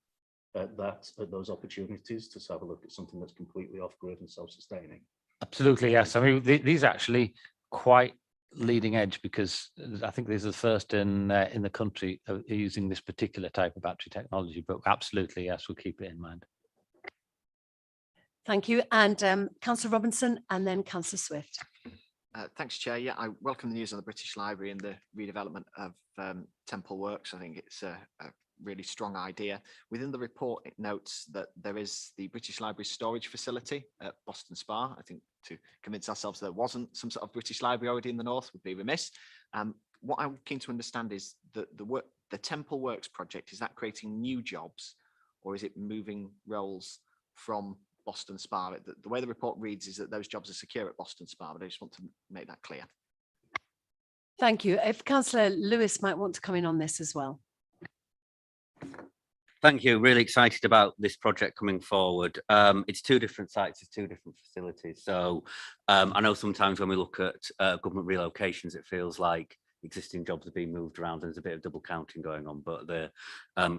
at those opportunities to have a look at something that's completely off-grid and self-sustaining? Absolutely, yes. I mean, these are actually quite leading edge, because I think these are the first in the country using this particular type of battery technology. But absolutely, yes, we'll keep it in mind. Thank you. And Councillor Robinson, and then Councillor Swift. Thanks, Chair. Yeah, I welcome the news on the British Library and the redevelopment of Temple Works. I think it's a really strong idea. Within the report, it notes that there is the British Library storage facility at Boston Spa. I think to convince ourselves there wasn't some sort of British Library already in the north would be remiss. What I'm keen to understand is that the Temple Works project, is that creating new jobs, or is it moving roles from Boston Spa? The way the report reads is that those jobs are secure at Boston Spa, but I just want to make that clear. Thank you. If Councillor Lewis might want to come in on this as well. Thank you. Really excited about this project coming forward. It's two different sites, it's two different facilities. So I know sometimes when we look at government relocations, it feels like existing jobs are being moved around and there's a bit of double counting going on. But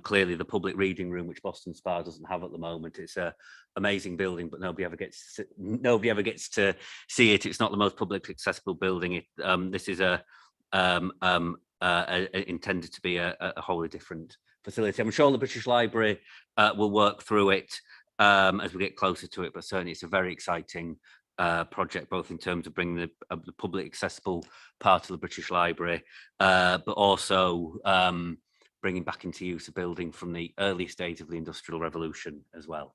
clearly the public reading room, which Boston Spa doesn't have at the moment, it's an amazing building, but nobody ever gets to see it. It's not the most publicly accessible building. This is intended to be a wholly different facility. I'm sure the British Library will work through it as we get closer to it, but certainly it's a very exciting project, both in terms of bringing the public accessible part of the British Library, but also bringing back into use a building from the earliest days of the Industrial Revolution as well.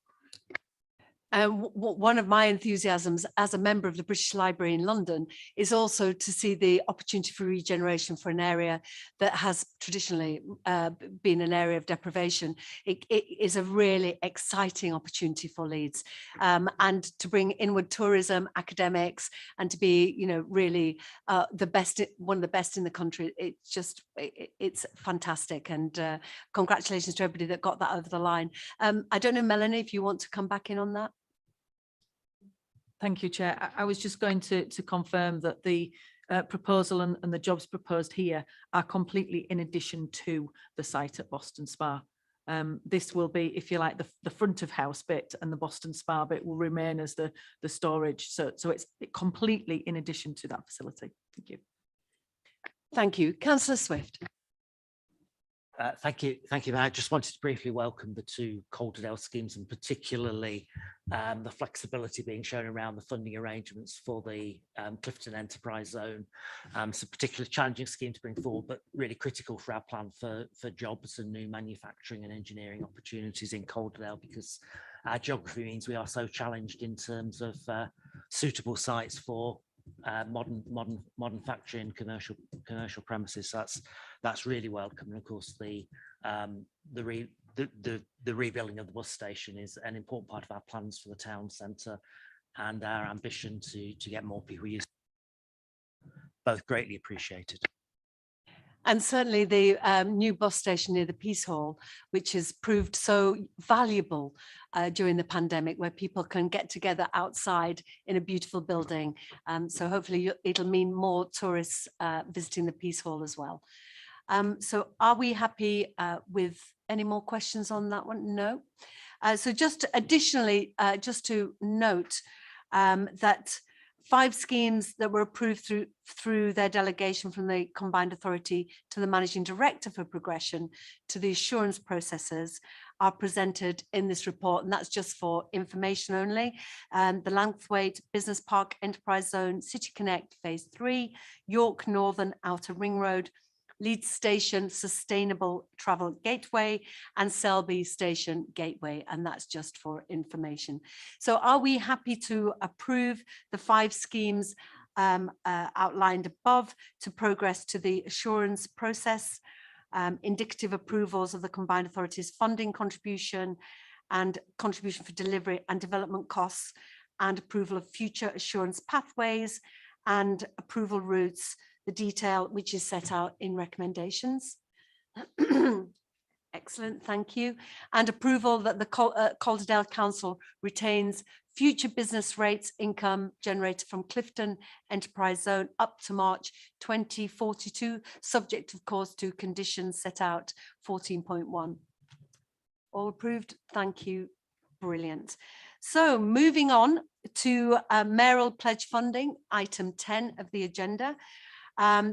One of my enthusiasms as a member of the British Library in London is also to see the opportunity for regeneration for an area that has traditionally been an area of deprivation. It is a really exciting opportunity for Leeds, and to bring inward tourism, academics, and to be, you know, really the best, one of the best in the country. It's just, it's fantastic, and congratulations to everybody that got that over the line. I don't know, Melanie, if you want to come back in on that. Thank you, Chair. I was just going to confirm that the proposal and the jobs proposed here are completely in addition to the site at Boston Spa. This will be, if you like, the front of house bit, and the Boston Spa bit will remain as the storage. So it's completely in addition to that facility. Thank you. Thank you. Councillor Swift. Thank you, Mayor. I just wanted to briefly welcome the two Calderdale schemes, and particularly the flexibility being shown around the funding arrangements for the Clifton Enterprise Zone. It's a particularly challenging scheme to bring forward, but really critical for our plan for jobs and new manufacturing and engineering opportunities in Calderdale, because our geography means we are so challenged in terms of suitable sites for modern factory and commercial premises. So that's really welcome. And of course, the rebuilding of the bus station is an important part of our plans for the town centre, and our ambition to get more people using, both greatly appreciated. And certainly the new bus station near the Peace Hall, which has proved so valuable during the pandemic, where people can get together outside in a beautiful building. So hopefully it'll mean more tourists visiting the Peace Hall as well. So are we happy with any more questions on that one? No. So just additionally, just to note that 5 schemes that were approved through their delegation from the Combined Authority to the Managing Director for progression to the assurance processes are presented in this report, and that's just for information only. The Lanthwaite Business Park Enterprise Zone, City Connect Phase 3, York Northern Outer Ring Road, Leeds Station Sustainable Travel Gateway, and Selby Station Gateway, and that's just for information. So are we happy to approve the 5 schemes outlined above to progress to the assurance process, indicative approvals of the Combined Authorities funding contribution and contribution for delivery and development costs, and approval of future assurance pathways and approval routes, the detail which is set out in recommendations? Excellent, thank you. And approval that the Calderdale Council retains future business rates income generated from Clifton Enterprise Zone up to March 2042, subject of course to conditions set out 14.1. All approved, thank you, brilliant. So moving on to mayoral pledge funding, item 10 of the agenda.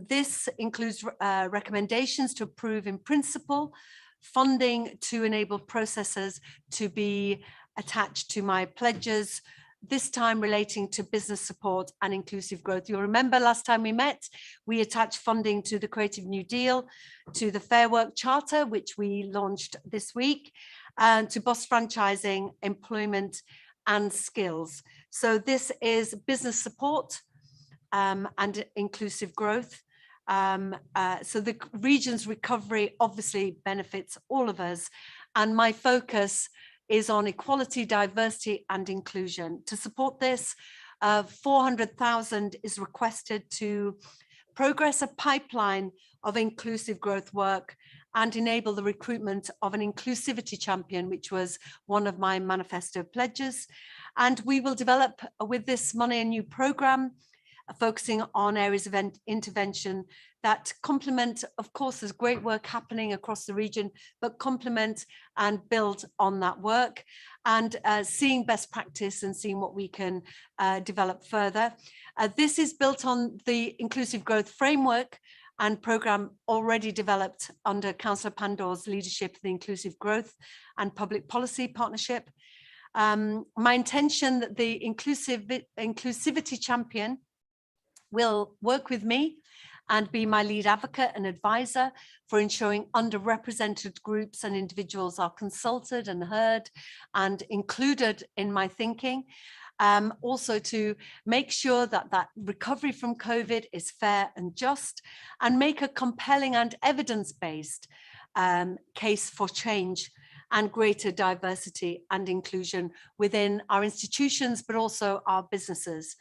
This includes recommendations to approve in principle funding to enable processes to be attached to my pledges, this time relating to business support and inclusive growth. You'll remember last time we met, we attached funding to the Creative New Deal, to the Fair Work Charter, which we launched this week, and to bus franchising, employment and skills. So this is business support and inclusive growth. So the region's recovery obviously benefits all of us, and my focus is on equality, diversity and inclusion. To support this, 400,000 is requested to progress a pipeline of inclusive growth work and enable the recruitment of an inclusivity champion, which was one of my manifesto pledges. And we will develop with this money a new programme focusing on areas of intervention that complement, of course, there's great work happening across the region, but complement and build on that work, and seeing best practice and seeing what we can develop further. This is built on the inclusive growth framework and programme already developed under Councillor Pandor's leadership of the Inclusive Growth and Public Policy Partnership. My intention that the inclusivity champion will work with me and be my lead advocate and advisor for ensuring underrepresented groups and individuals are consulted and heard and included in my thinking. Also to make sure that that recovery from COVID is fair and just, and make a compelling and evidence-based case for change and greater diversity and inclusion within our institutions, but also our businesses.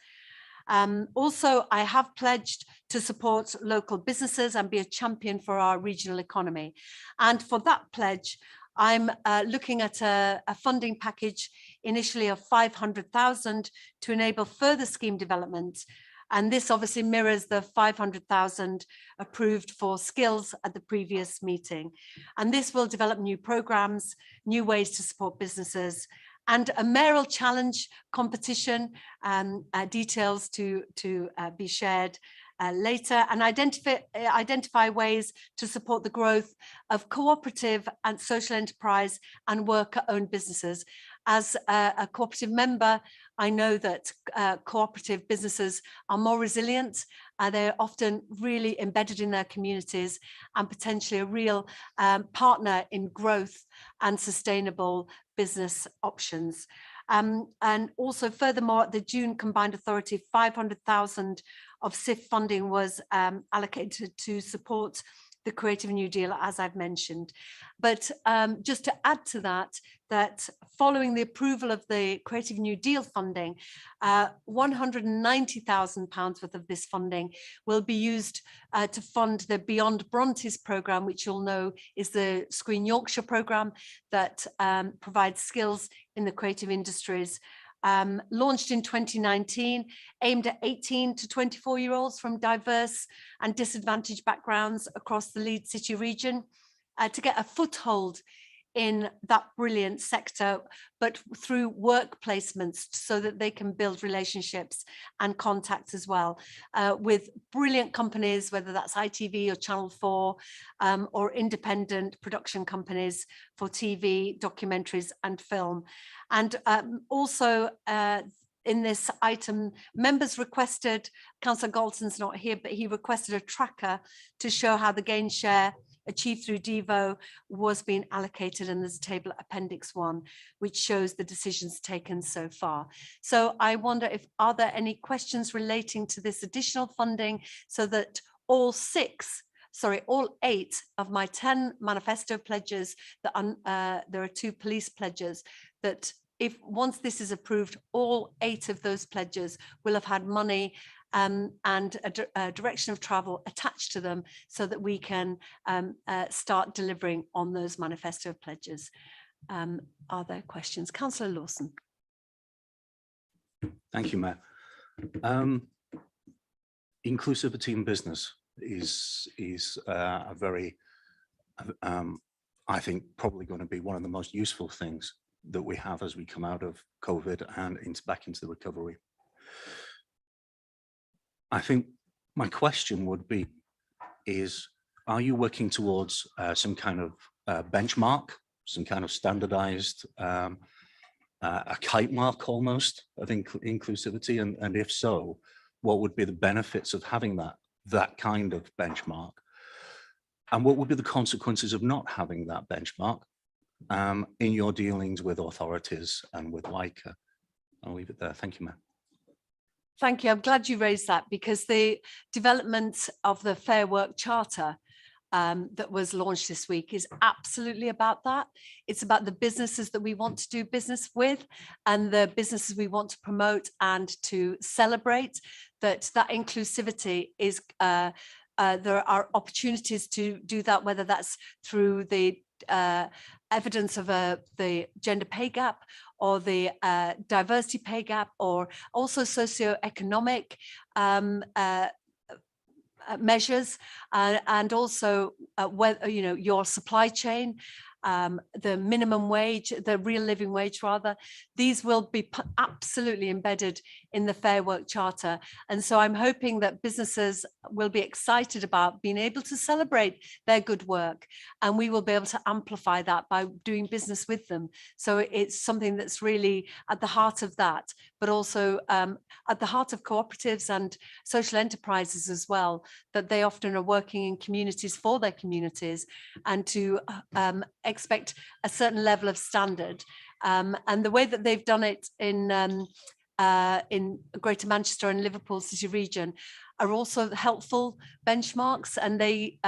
Also, I have pledged to support local businesses and be a champion for our regional economy. And for that pledge, I'm looking at a funding package initially of 500,000 to enable further scheme development. And this obviously mirrors the 500,000 approved for skills at the previous meeting. And this will develop new programs, new ways to support businesses, and a mayoral challenge competition, details to be shared later, and identify ways to support the growth of cooperative and social enterprise and worker-owned businesses. As a cooperative member, I know that cooperative businesses are more resilient. They're often really embedded in their communities and potentially a real partner in growth and sustainable business options. And also furthermore, at the June Combined Authority, 500,000 of CIF funding was allocated to support the Creative New Deal, as I've mentioned. But just to add to that, that following the approval of the Creative New Deal funding, £190,000 worth of this funding will be used to fund the Beyond Brontes programme, which you'll know is the Screen Yorkshire programme that provides skills in the creative industries. Launched in 2019, aimed at 18 to 24-year-olds from diverse and disadvantaged backgrounds across the Leeds City region to get a foothold in that brilliant sector, but through work placements so that they can build relationships and contacts as well with brilliant companies, whether that's ITV or Channel 4 or independent production companies for TV, documentaries and film. And also in this item, members requested, Councillor Galton's not here, but he requested a tracker to show how the gain share achieved through Devo was being allocated, and there's a table at Appendix 1 which shows the decisions taken so far. So I wonder if are there any questions relating to this additional funding, so that all 8 of my 10 manifesto pledges, that there are 2 police pledges, that if once this is approved, all 8 of those pledges will have had money and a direction of travel attached to them, so that we can start delivering on those manifesto pledges. Are there questions? Councillor Lawson. Thank you, Mayor. Inclusivity in business is a very, I think, probably going to be one of the most useful things that we have as we come out of COVID and back into the recovery. I think my question would be are you working towards some kind of benchmark, some kind of standardized, a kite mark almost of inclusivity? And if so, what would be the benefits of having that kind of benchmark? And what would be the consequences of not having that benchmark in your dealings with authorities and with WICA? I'll leave it there. Thank you, Mayor. Thank you. I'm glad you raised that, because the development of the Fair Work Charter that was launched this week is absolutely about that. It's about the businesses that we want to do business with and the businesses we want to promote and to celebrate, that inclusivity is, there are opportunities to do that, whether that's through the evidence of the gender pay gap or the diversity pay gap, or also socioeconomic measures, and also whether your supply chain, the minimum wage, the real living wage rather. These will be absolutely embedded in the Fair Work Charter. And so I'm hoping that businesses will be excited about being able to celebrate their good work, and we will be able to amplify that by doing business with them. So it's something that's really at the heart of that, but also at the heart of cooperatives and social enterprises as well, that they often are working in communities for their communities, and to expect a certain level of standard. And the way that they've done it in Greater Manchester and Liverpool City region are also helpful benchmarks, and they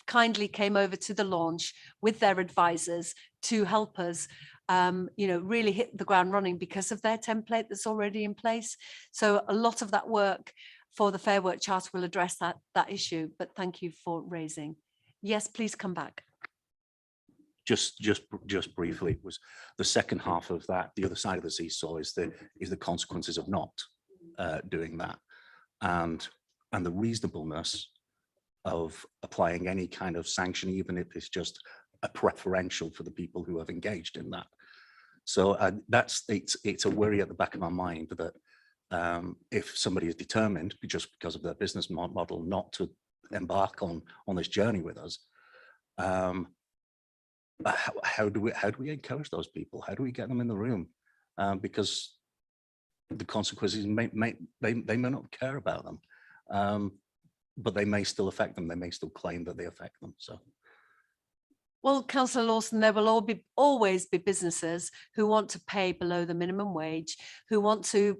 kindly came over to the launch with their advisors to help us really hit the ground running because of their template that's already in place. So a lot of that work for the Fair Work Charter will address that issue, but thank you for raising. Yes, please come back. Just briefly, it was the second half of that. The other side of the seesaw is the consequences of not doing that, and the reasonableness of applying any kind of sanction, even if it's just a preferential for the people who have engaged in that. So it's a worry at the back of my mind that if somebody is determined just because of their business model not to embark on this journey with us, how do we encourage those people? How do we get them in the room? Because the consequences they may not care about them, but they may still affect them. They may still claim that they affect them. So. Well, Councillor Lawson, there will always be businesses who want to pay below the minimum wage, who want to,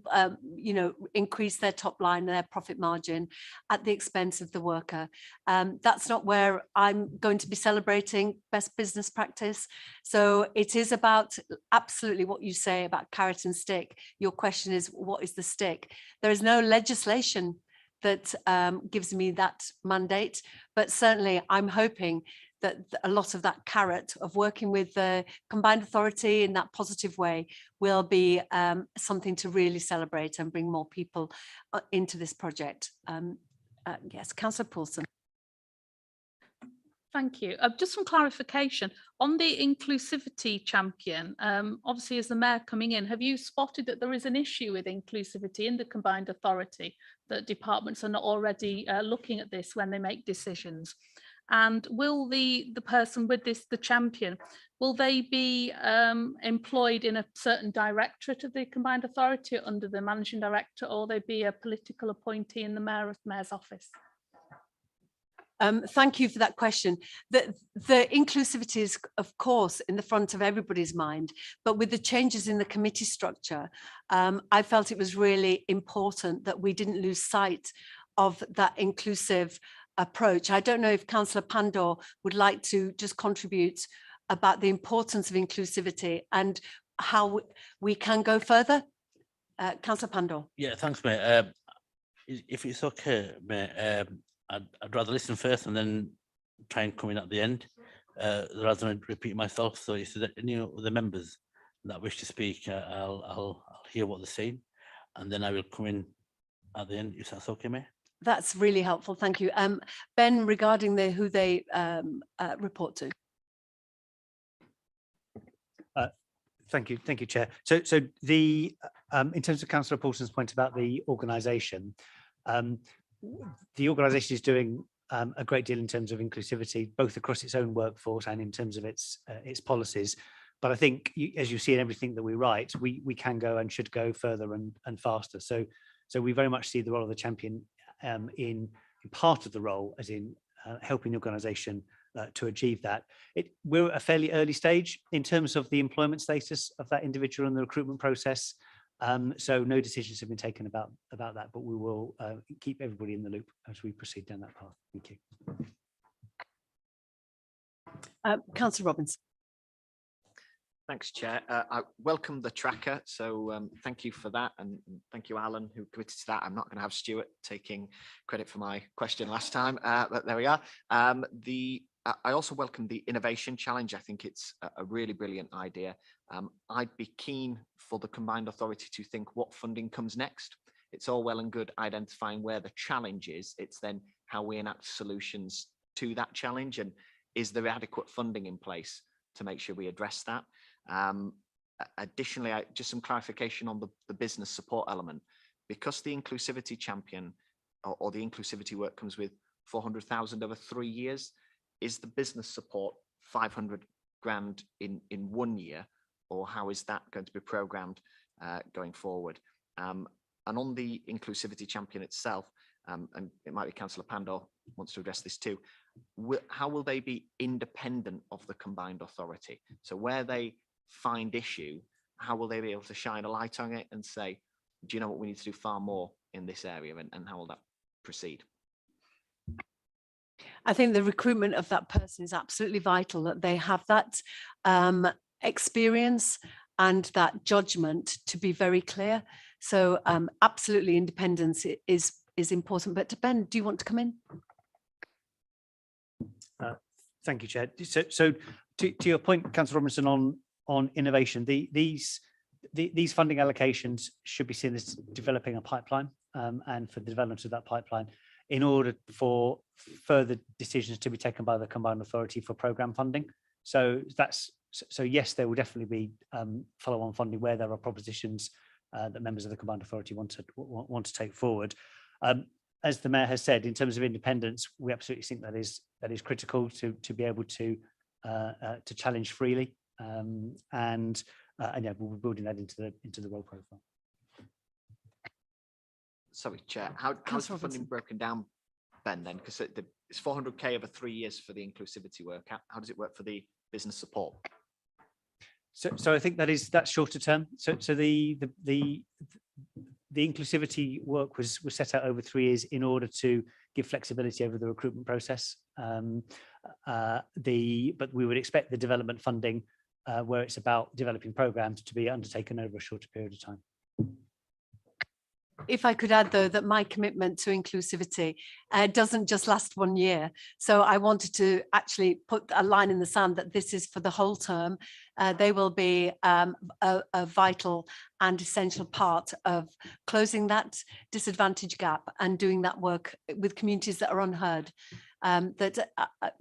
increase their top line and their profit margin at the expense of the worker. That's not where I'm going to be celebrating best business practice. So it is about absolutely what you say about carrot and stick. Your question is, what is the stick? There is no legislation that gives me that mandate, but certainly I'm hoping that a lot of that carrot of working with the combined authority in that positive way will be something to really celebrate and bring more people into this project. Yes, Councillor Paulson. Thank you. Just some clarification on the inclusivity champion. Obviously, as the mayor coming in, have you spotted that there is an issue with inclusivity in the combined authority, that departments are not already looking at this when they make decisions? And will the person with the champion, will they be employed in a certain directorate of the combined authority under the managing director, or they be a political appointee in the mayor's office? Thank you for that question. The inclusivity is, of course, in the front of everybody's mind, but with the changes in the committee structure, I felt it was really important that we didn't lose sight of that inclusive approach. I don't know if Councillor Pandor would like to just contribute about the importance of inclusivity and how we can go further. Councillor Pandor. Yeah, thanks, Mayor. If it's okay, Mayor, I'd rather listen first and then try and come in at the end, rather than repeat myself. So if there's any of the members that wish to speak, I'll hear what they're saying, and then I will come in at the end, if that's okay, Mayor. That's really helpful. Thank you. Ben, regarding who they report to. Thank you, Chair. So the in terms of Councillor Paulson's point about the organisation, the organisation is doing a great deal in terms of inclusivity, both across its own workforce and in terms of its policies. But I think, as you see in everything that we write, we can go and should go further and faster. So we very much see the role of the champion in part of the role as in helping the organisation to achieve that. We're at a fairly early stage in terms of the employment status of that individual and the recruitment process. So no decisions have been taken about that, but we will keep everybody in the loop as we proceed down that path. Thank you. Councillor Robbins. Thanks, Chair. I welcome the tracker, so thank you for that, and thank you, Alan, who committed to that. I'm not going to have Stuart taking credit for my question last time, but there we are. I also welcome the innovation challenge. I think it's a really brilliant idea. I'd be keen for the combined authority to think what funding comes next. It's all well and good identifying where the challenge is. It's then how we enact solutions to that challenge, and is there adequate funding in place to make sure we address that. Additionally, just some clarification on the business support element. because the inclusivity champion or the inclusivity work comes with 400,000 over 3 years, is the business support 500 grand in 1 year, or how is that going to be programmed going forward? And on the inclusivity champion itself, and it might be Councillor Pandor wants to address this too, how will they be independent of the combined authority? So where they find issue, how will they be able to shine a light on it and say, do you know what, we need to do far more in this area, and how will that proceed? I think the recruitment of that person is absolutely vital, that they have that experience and that judgment to be very clear. So absolutely independence is important. But Ben, do you want to come in? Thank you, Chair. So to your point, Councillor Robinson, on innovation, these funding allocations should be seen as developing a pipeline, and for the development of that pipeline, in order for further decisions to be taken by the combined authority for programme funding. So yes, there will definitely be follow-on funding where there are propositions that members of the combined authority want to take forward. As the Mayor has said, in terms of independence, we absolutely think that is critical to be able to challenge freely, and yeah, we'll be building that into the role profile. Sorry, Chair, how's the funding broken down, Ben, then? Because it's 400k over 3 years for the inclusivity work. How does it work for the business support? So I think that's shorter term. So the inclusivity work was set out over 3 years in order to give flexibility over the recruitment process. But we would expect the development funding, where it's about developing programs, to be undertaken over a shorter period of time. If I could add, though, that my commitment to inclusivity doesn't just last 1 year. So I wanted to actually put a line in the sand that this is for the whole term. They will be a vital and essential part of closing that disadvantage gap and doing that work with communities that are unheard.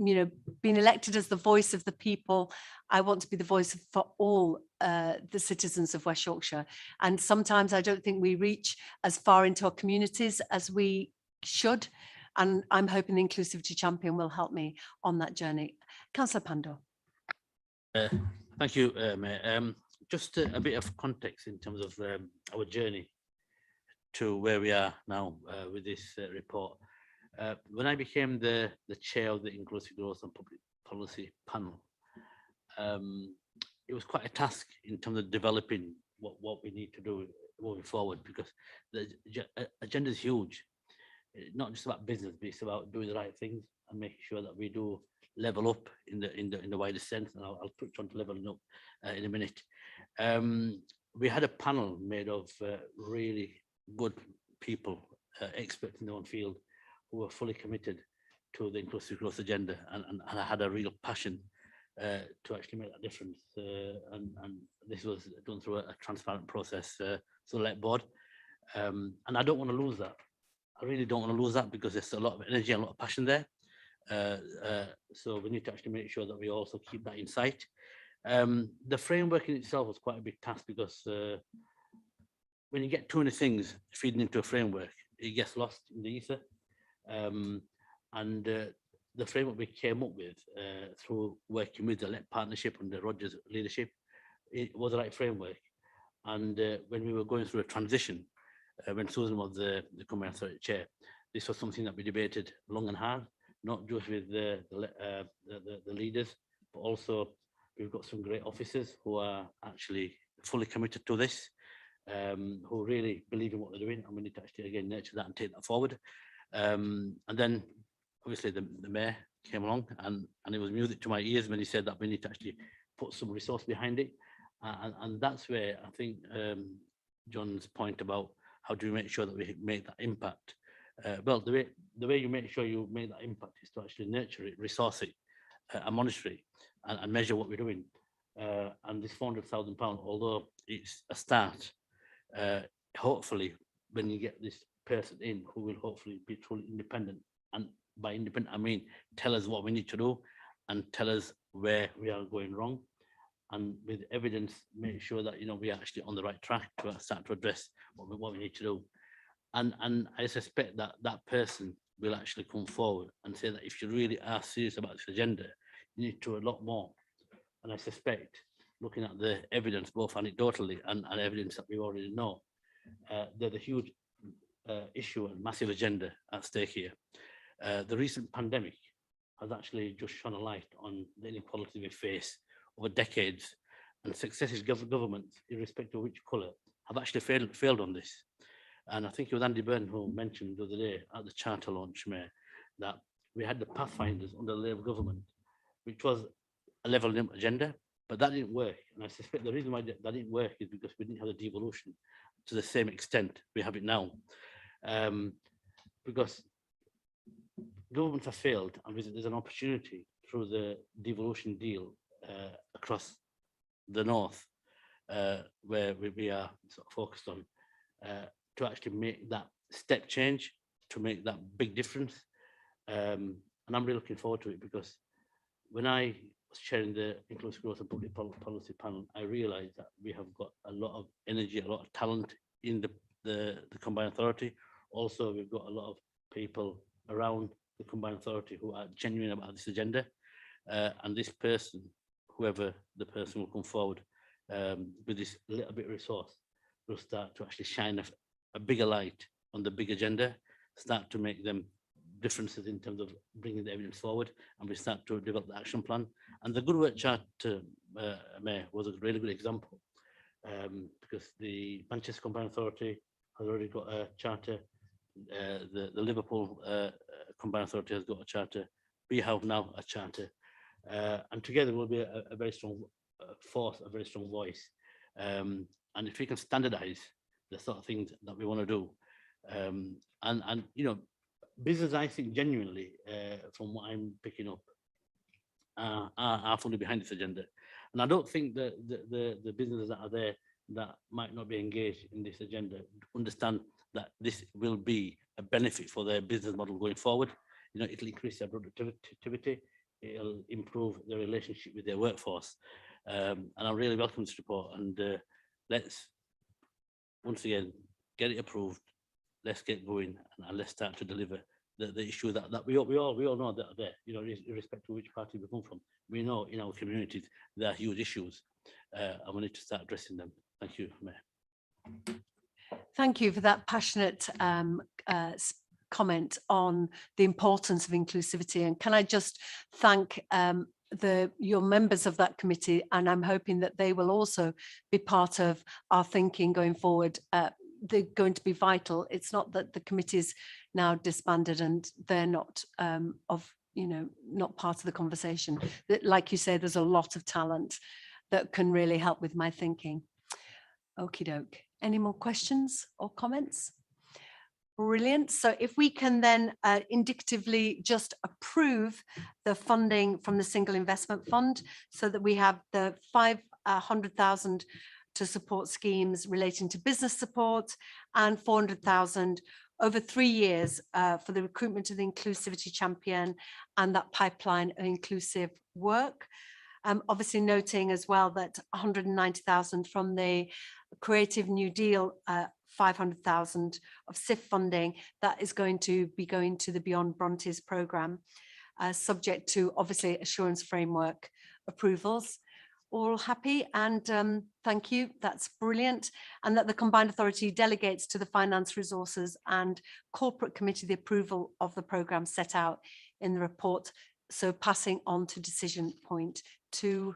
Being elected as the voice of the people, I want to be the voice for all the citizens of West Yorkshire. And sometimes I don't think we reach as far into our communities as we should. And I'm hoping the Inclusivity Champion will help me on that journey. Councillor Pandor. Thank you, Mayor. Just a bit of context in terms of our journey to where we are now with this report. When I became the chair of the Inclusive Growth and Public Policy panel, it was quite a task in terms of developing what we need to do moving forward, because the agenda is huge. It's not just about business, but it's about doing the right things and making sure that we do level up in the wider sense. And I'll touch on to leveling up in a minute. We had a panel made of really good people, experts in their own field, who were fully committed to the inclusive growth agenda, and I had a real passion to actually make that difference. And this was done through a transparent process, select board. And I don't want to lose that. I really don't want to lose that, because there's a lot of energy and a lot of passion there. So we need to actually make sure that we also keep that in sight. The framework in itself was quite a big task, because when you get too many things feeding into a framework, it gets lost in the ether. The framework we came up with through working with the LEP partnership under Roger's leadership, it was the right framework. And when we were going through a transition, when Susan was the combined authority chair, this was something that we debated long and hard, not just with the leaders, but also we've got some great officers who are actually fully committed to this, who really believe in what they're doing, and we need to actually again nurture that and take that forward. And then obviously the mayor came along, and it was music to my ears when he said that we need to actually put some resource behind it. And that's where I think John's point about how do we make sure that we make that impact. Well, the way you make sure you make that impact is to actually nurture it, resource it, and monitor it, and measure what we're doing. And this £400,000, although it's a start, hopefully when you get this person in who will hopefully be truly independent, and by independent I mean tell us what we need to do and tell us where we are going wrong, and with evidence make sure that we are actually on the right track to start to address what we need to do. And I suspect that that person will actually come forward and say that if you really are serious about this agenda, you need to do a lot more. And I suspect, looking at the evidence, both anecdotally and evidence that we already know, there's a huge issue and massive agenda at stake here. The recent pandemic has actually just shone a light on the inequality we face over decades, and successive governments, irrespective of which colour, have actually failed on this. And I think it was Andy Byrne who mentioned the other day at the charter launch, Mayor, that we had the pathfinders under the Labour government, which was a level agenda, but that didn't work. And I suspect the reason why that didn't work is because we didn't have the devolution to the same extent we have it now. Because governments have failed, and there's an opportunity through the devolution deal across the north, where we are sort of focused on, to actually make that step change, to make that big difference. And I'm really looking forward to it, because when I was chairing the Inclusive Growth and Public Policy panel, I realized that we have got a lot of energy, a lot of talent in the Combined Authority. Also, we've got a lot of people around the Combined Authority who are genuine about this agenda. And this person, whoever the person will come forward with this little bit of resource, will start to actually shine a bigger light on the big agenda, start to make them differences in terms of bringing the evidence forward, and we start to develop the action plan. And the Good Work Charter, Mayor, was a really good example, because the Manchester Combined Authority has already got a charter, the Liverpool Combined Authority has got a charter, we have now a charter, and together we'll be a very strong force, a very strong voice. And if we can standardize the sort of things that we want to do, and you know, business, I think genuinely, from what I'm picking up, are fully behind this agenda. And I don't think that the businesses that are there that might not be engaged in this agenda understand that this will be a benefit for their business model going forward. You know, it'll increase their productivity, it'll improve their relationship with their workforce. And I really welcome this report, and let's, once again, get it approved, let's get going, and let's start to deliver the issue that we all know that are there, you know, irrespective of which party we come from. We know in our communities there are huge issues, and we need to start addressing them. Thank you, Mayor. Thank you for that passionate comment on the importance of inclusivity. And can I just thank your members of that committee, and I'm hoping that they will also be part of our thinking going forward. They're going to be vital. It's not that the committee is now disbanded and they're not not part of the conversation. That, like you say, there's a lot of talent that can really help with my thinking. Okie doke. Any more questions or comments? Brilliant. So if we can then indicatively just approve the funding from the Single Investment Fund, so that we have the 500,000 to support schemes relating to business support, and 400,000 over 3 years for the recruitment of the Inclusivity Champion and that pipeline of inclusive work. Obviously noting as well that 190,000 from the Creative New Deal, 500,000 of SIF funding that is going to be going to the Beyond Brontes programme, subject to obviously assurance framework approvals. All happy, and thank you, that's brilliant. And that the Combined Authority delegates to the Finance Resources and Corporate Committee the approval of the programme set out in the report. So passing on to decision point 2.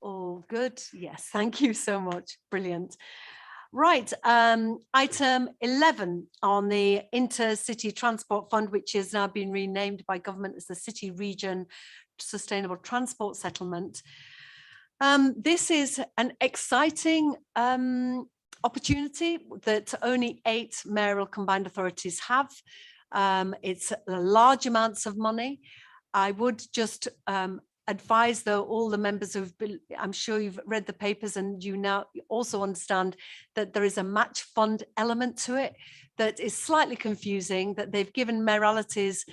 All good? Yes, thank you so much. Brilliant. Right, item 11 on the Intercity Transport Fund, which has now been renamed by government as the City Region Sustainable Transport Settlement. This is an exciting opportunity that only 8 mayoral combined authorities have. It's large amounts of money. I would just advise, though, all the members who've been, I'm sure you've read the papers and you now also understand that there is a match fund element to it that is slightly confusing, that they've given mayoralities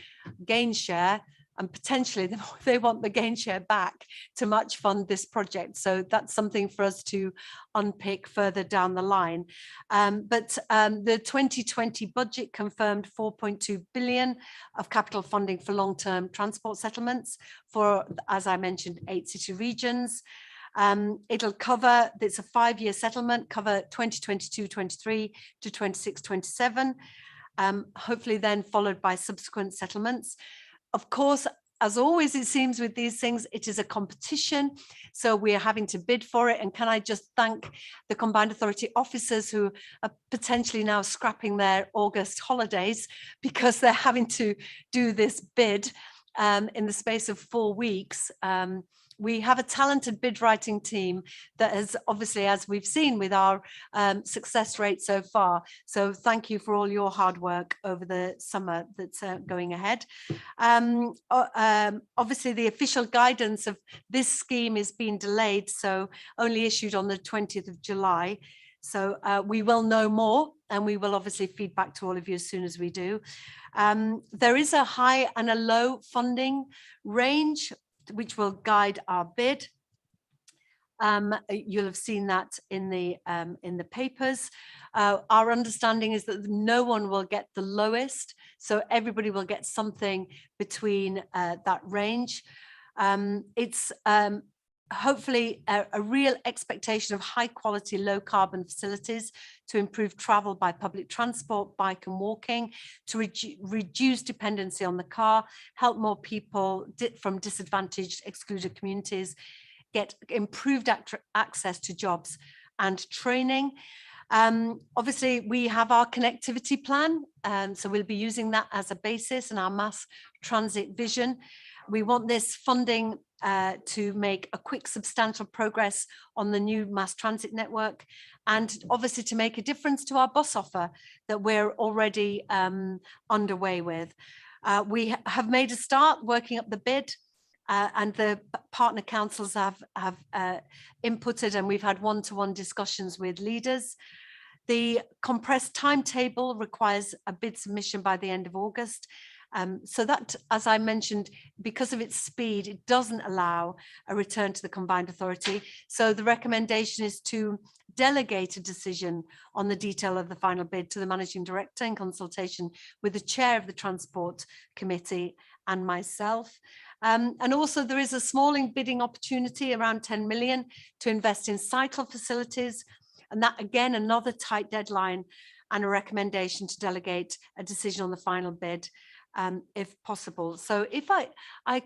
gain share, and potentially they want the gain share back to match fund this project. So that's something for us to unpick further down the line. But the 2020 budget confirmed 4.2 billion of capital funding for long-term transport settlements for, as I mentioned, 8 city regions. It'll cover, it's a 5-year settlement, cover 2022-23 to 26-27, hopefully then followed by subsequent settlements. Of course, as always, it seems with these things, it is a competition. So we are having to bid for it. And can I just thank the Combined Authority officers who are potentially now scrapping their August holidays because they're having to do this bid in the space of 4 weeks. We have a talented bid writing team that has obviously, as we've seen with our success rate so far. So thank you for all your hard work over the summer that's going ahead. Obviously, the official guidance of this scheme is being delayed, so only issued on the 20th of July. So we will know more, and we will obviously feed back to all of you as soon as we do. There is a high and a low funding range which will guide our bid. You'll have seen that in the papers. Our understanding is that no one will get the lowest, so everybody will get something between that range. It's hopefully a real expectation of high quality, low carbon facilities to improve travel by public transport, bike and walking, to reduce dependency on the car, help more people from disadvantaged, excluded communities get improved access to jobs and training. Obviously, we have our connectivity plan, so we'll be using that as a basis in our mass transit vision. We want this funding to make a quick, substantial progress on the new mass transit network, and obviously to make a difference to our bus offer that we're already underway with. We have made a start working up the bid, and the partner councils have inputted, and we've had one-to-one discussions with leaders. The compressed timetable requires a bid submission by the end of August. So that, as I mentioned, because of its speed, it doesn't allow a return to the Combined Authority. So the recommendation is to delegate a decision on the detail of the final bid to the Managing Director in consultation with the Chair of the Transport Committee and myself. And also there is a smalling bidding opportunity around 10 million to invest in cycle facilities. And that, again, another tight deadline and a recommendation to delegate a decision on the final bid, if possible. So if I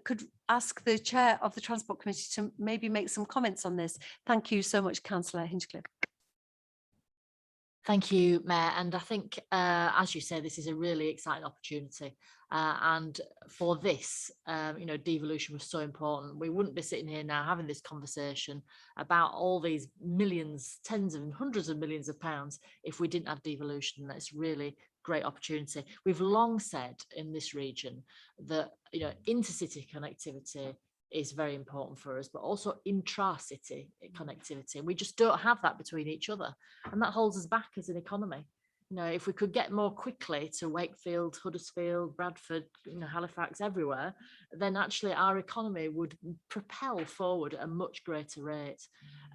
could ask the Chair of the Transport Committee to maybe make some comments on this. Thank you so much, Councillor Hinchcliffe. Thank you, Mayor. And I think, as you say, this is a really exciting opportunity. And for this, devolution was so important. We wouldn't be sitting here now having this conversation about all these millions, tens and hundreds of millions of pounds if we didn't have devolution. That's really great opportunity. We've long said in this region that intercity connectivity is very important for us, but also intra-city connectivity. We just don't have that between each other, and that holds us back as an economy. If we could get more quickly to Wakefield, Huddersfield, Bradford, Halifax, everywhere, then actually our economy would propel forward at a much greater rate.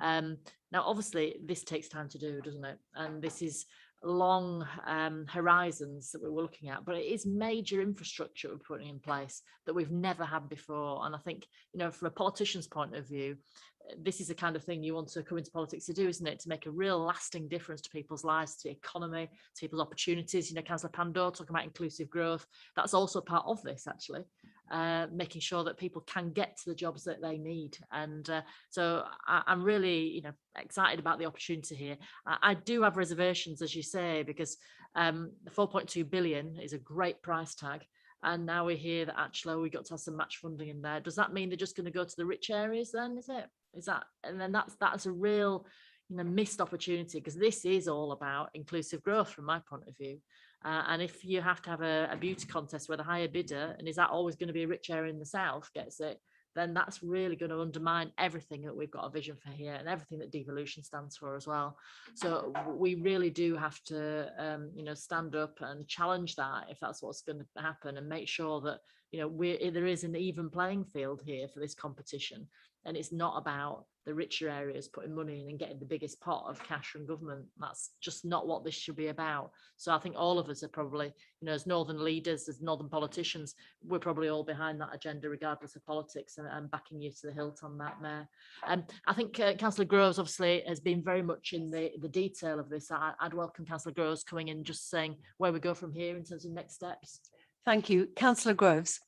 Now, obviously, this takes time to do, doesn't it? And this is long horizons that we were looking at, but it is major infrastructure we're putting in place that we've never had before. And I think, from a politician's point of view, this is the kind of thing you want to come into politics to do, isn't it? To make a real lasting difference to people's lives, to the economy, to people's opportunities. Councillor Pandor talking about inclusive growth. That's also part of this, actually, making sure that people can get to the jobs that they need. And so I'm really, excited about the opportunity here. I do have reservations, as you say, because the 4.2 billion is a great price tag. And now we hear that actually we got to have some match funding in there. Does that mean they're just going to go to the rich areas then? And then that's a real missed opportunity, because this is all about inclusive growth from my point of view. And if you have to have a beauty contest where the higher bidder, and is that always going to be a rich area in the south gets it, then that's really going to undermine everything that we've got a vision for here and everything that devolution stands for as well. So we really do have to, stand up and challenge that if that's what's going to happen, and make sure that you know, there is an even playing field here for this competition, and it's not about the richer areas putting money in and getting the biggest pot of cash from government. That's just not what this should be about. So I think all of us are probably, you know, as northern leaders, as northern politicians, we're probably all behind that agenda regardless of politics, and backing you to the hilt on that, Mayor. I think Councillor Groves obviously has been very much in the detail of this. I'd welcome Councillor Groves coming in, just saying where we go from here in terms of next steps. Thank you. Councillor Groves.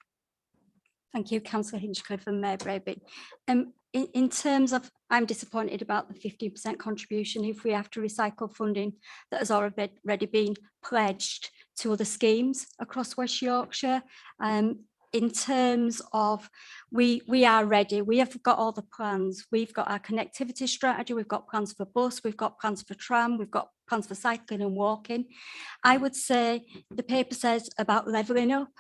Thank you, Councillor Hinchcliffe and Mayor Brady. In terms of, I'm disappointed about the 15% contribution if we have to recycle funding that has already been pledged to other schemes across West Yorkshire. In terms of, we are ready. We have got all the plans. We've got our connectivity strategy. We've got plans for bus. We've got plans for tram. We've got plans for cycling and walking. I would say the paper says about levelling up.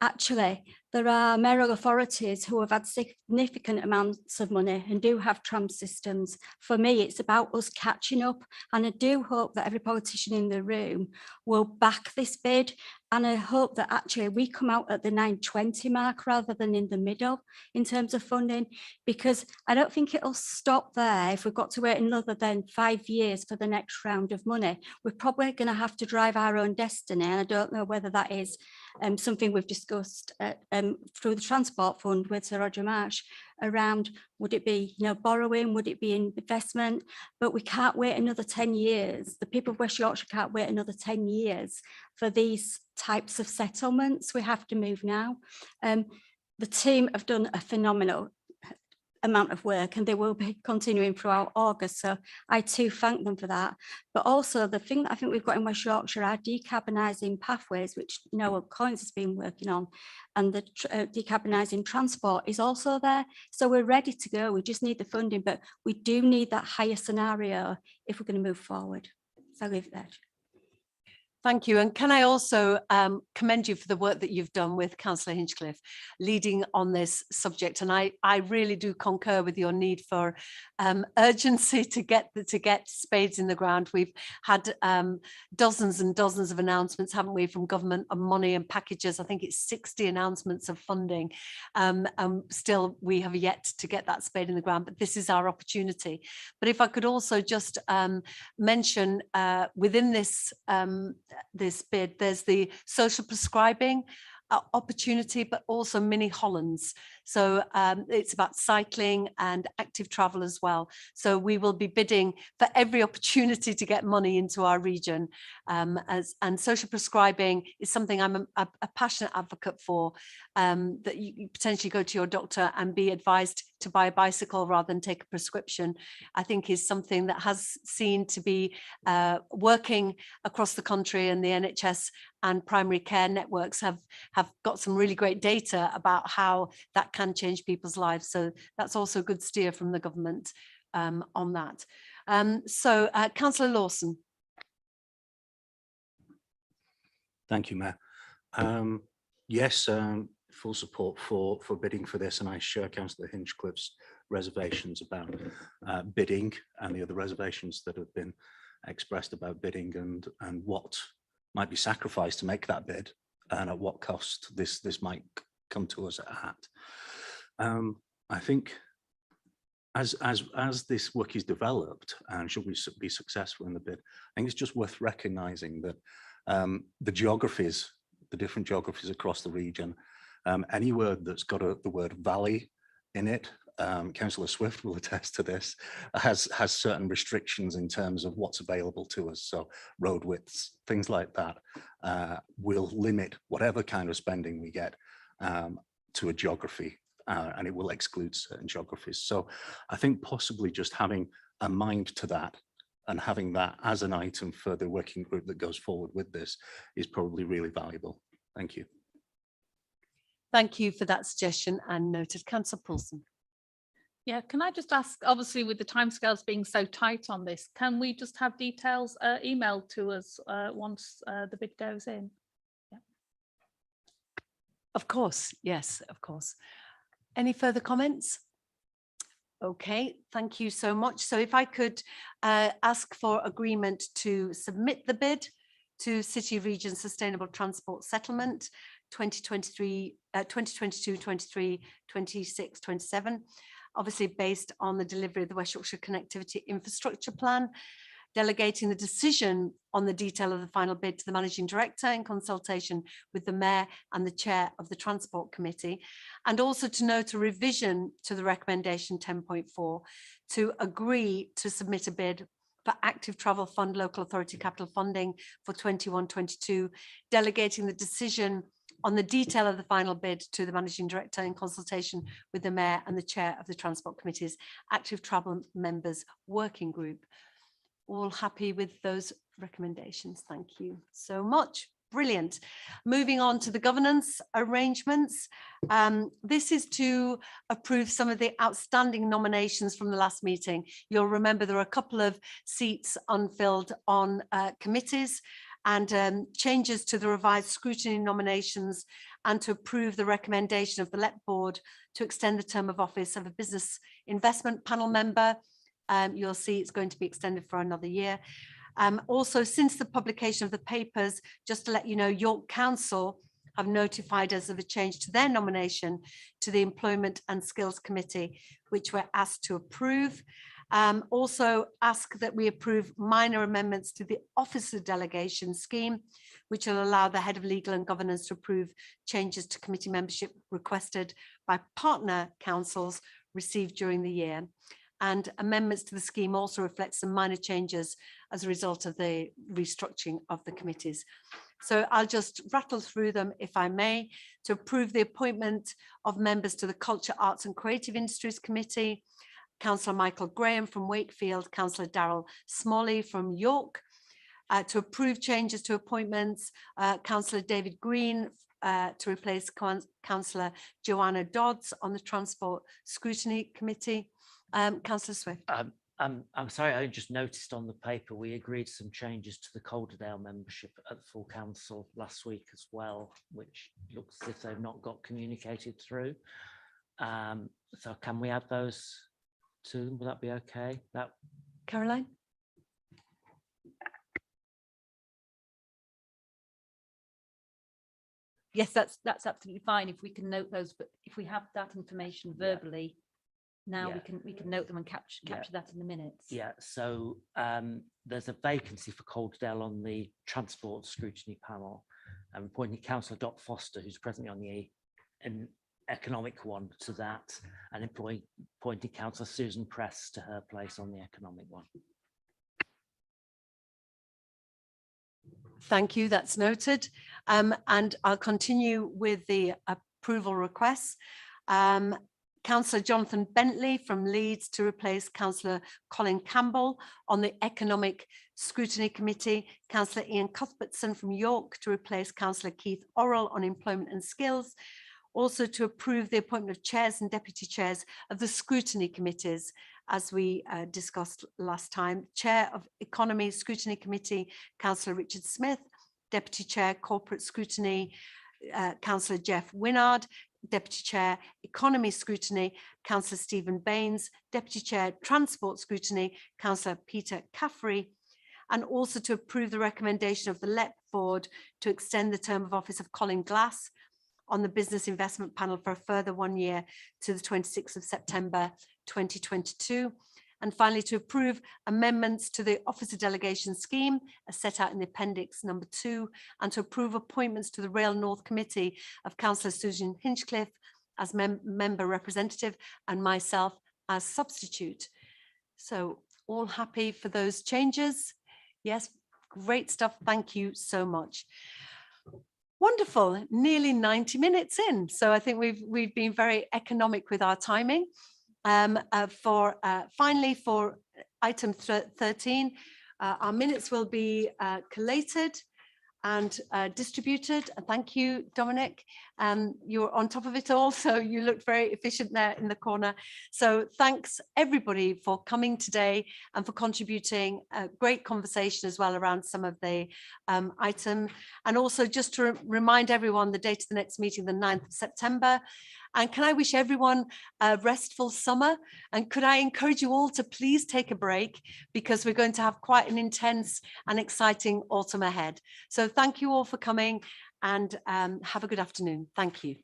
Actually, there are mayoral authorities who have had significant amounts of money and do have tram systems. For me, it's about us catching up, and I do hope that every politician in the room will back this bid, and I hope that actually we come out at the 920 mark rather than in the middle in terms of funding, because I don't think it'll stop there. If we've got to wait another then 5 years for the next round of money, we're probably going to have to drive our own destiny, and I don't know whether that is something we've discussed through the Transport Fund with Sir Roger Marsh around, would it be, you know, borrowing, would it be investment? But we can't wait another 10 years. The people of West Yorkshire can't wait another 10 years for these types of settlements. We have to move now. The team have done a phenomenal amount of work, and they will be continuing throughout August, so I too thank them for that. But also the thing that I think we've got in West Yorkshire are decarbonising pathways, which Noel Collins has been working on, and the decarbonising transport is also there. So we're ready to go. We just need the funding, but we do need that higher scenario if we're going to move forward. So I'll leave it there. Thank you. And can I also commend you for the work that you've done with Councillor Hinchcliffe leading on this subject. And I really do concur with your need for urgency to get spades in the ground. We've had dozens and dozens of announcements, haven't we, from government on money and packages. I think it's 60 announcements of funding. Still, we have yet to get that spade in the ground, but this is our opportunity. But if I could also just mention within this bid, there's the social prescribing opportunity, but also mini Hollands. So it's about cycling and active travel as well. So we will be bidding for every opportunity to get money into our region. And social prescribing is something I'm a passionate advocate for, that you potentially go to your doctor and be advised to buy a bicycle rather than take a prescription. I think is something that has seen to be working across the country, and the NHS and primary care networks have got some really great data about how that can change people's lives. So that's also a good steer from the government on that. So Councillor Lawson. Thank you, Mayor. Yes, full support for bidding for this, and I share Councillor Hinchcliffe's reservations about bidding and the other reservations that have been expressed about bidding and what might be sacrificed to make that bid, and at what cost this might come to us at. I think as this work is developed, and should we be successful in the bid, I think it's just worth recognising that the geographies, the different geographies across the region, any word that's got the word valley in it, Councillor Swift will attest to this, has certain restrictions in terms of what's available to us. So road widths, things like that, will limit whatever kind of spending we get to a geography, and it will exclude certain geographies. So I think possibly just having a mind to that and having that as an item for the working group that goes forward with this is probably really valuable. Thank you. Thank you for that suggestion, and noted. Councillor Poulsen. Yeah, can I just ask, obviously with the timescales being so tight on this, can we just have details emailed to us once the bid goes in? Yeah. Of course, yes, of course. Any further comments? Okay, thank you so much. So if I could ask for agreement to submit the bid to City Region Sustainable Transport Settlement 2023, 2022, 23, 26, 27, obviously based on the delivery of the West Yorkshire Connectivity Infrastructure Plan, delegating the decision on the detail of the final bid to the Managing Director in consultation with the Mayor and the Chair of the Transport Committee, and also to note a revision to the recommendation 10.4 to agree to submit a bid for Active Travel Fund Local Authority Capital Funding for 21-22, delegating the decision on the detail of the final bid to the Managing Director in consultation with the Mayor and the Chair of the Transport Committee's Active Travel Members Working Group. All happy with those recommendations? Thank you so much. Brilliant. Moving on to the governance arrangements. This is to approve some of the outstanding nominations from the last meeting. You'll remember there are a couple of seats unfilled on committees, and changes to the revised scrutiny nominations, and to approve the recommendation of the LEP board to extend the term of office of a business investment panel member. You'll see it's going to be extended for another year. Also, since the publication of the papers, just to let you know, York Council have notified us of a change to their nomination to the Employment and Skills Committee, which we're asked to approve. Also ask that we approve minor amendments to the officer delegation scheme, which will allow the head of legal and governance to approve changes to committee membership requested by partner councils received during the year. And amendments to the scheme also reflect some minor changes as a result of the restructuring of the committees. So I'll just rattle through them, if I may. To approve the appointment of members to the Culture, Arts and Creative Industries Committee, Councillor Michael Graham from Wakefield, Councillor Darrell Smalley from York. To approve changes to appointments, Councillor David Green to replace Councillor Joanna Dodds on the Transport Scrutiny Committee. Councillor Swift. I'm sorry, I just noticed on the paper we agreed some changes to the Calderdale membership at the full council last week as well, which looks as if they've not got communicated through. So can we add those to them? Will that be okay? Caroline? Yes, that's absolutely fine if we can note those, but if we have that information verbally, now we can note them and capture that in the minutes. Yeah, so there's a vacancy for Calderdale on the Transport Scrutiny Panel. I'm appointing Councillor Dot Foster, who's presently on the economic one, to that, and appointing Councillor Susan Press to her place on the economic one. Thank you, that's noted. And I'll continue with the approval requests. Councillor Jonathan Bentley from Leeds to replace Councillor Colin Campbell on the Economic Scrutiny Committee, Councillor Ian Cuthbertson from York to replace Councillor Keith Orrell on Employment and Skills. Also to approve the appointment of chairs and deputy chairs of the scrutiny committees, as we discussed last time. Chair of Economy Scrutiny Committee, Councillor Richard Smith. Deputy Chair, Corporate Scrutiny, Councillor Jeff Winard. Deputy Chair, Economy Scrutiny, Councillor Stephen Baines. Deputy Chair, Transport Scrutiny, Councillor Peter Caffrey. And also to approve the recommendation of the LEP board to extend the term of office of Colin Glass on the Business Investment Panel for a further 1 year to the 26th of September 2022. And finally, to approve amendments to the officer delegation scheme as set out in the appendix number 2, and to approve appointments to the Rail North Committee of Councillor Susan Hinchcliffe as member representative and myself as substitute. So all happy for those changes? Yes, great stuff. Thank you so much. Wonderful, nearly 90 minutes in. So I think we've been very economic with our timing. Finally, for item 13, our minutes will be collated and distributed. Thank you, Dominic. You're on top of it all, so you looked very efficient there in the corner. So thanks everybody for coming today and for contributing a great conversation as well around some of the item. And also just to remind everyone the date of the next meeting, the 9th of September. And can I wish everyone a restful summer? And could I encourage you all to please take a break, because we're going to have quite an intense and exciting autumn ahead. So thank you all for coming, and have a good afternoon. Thank you.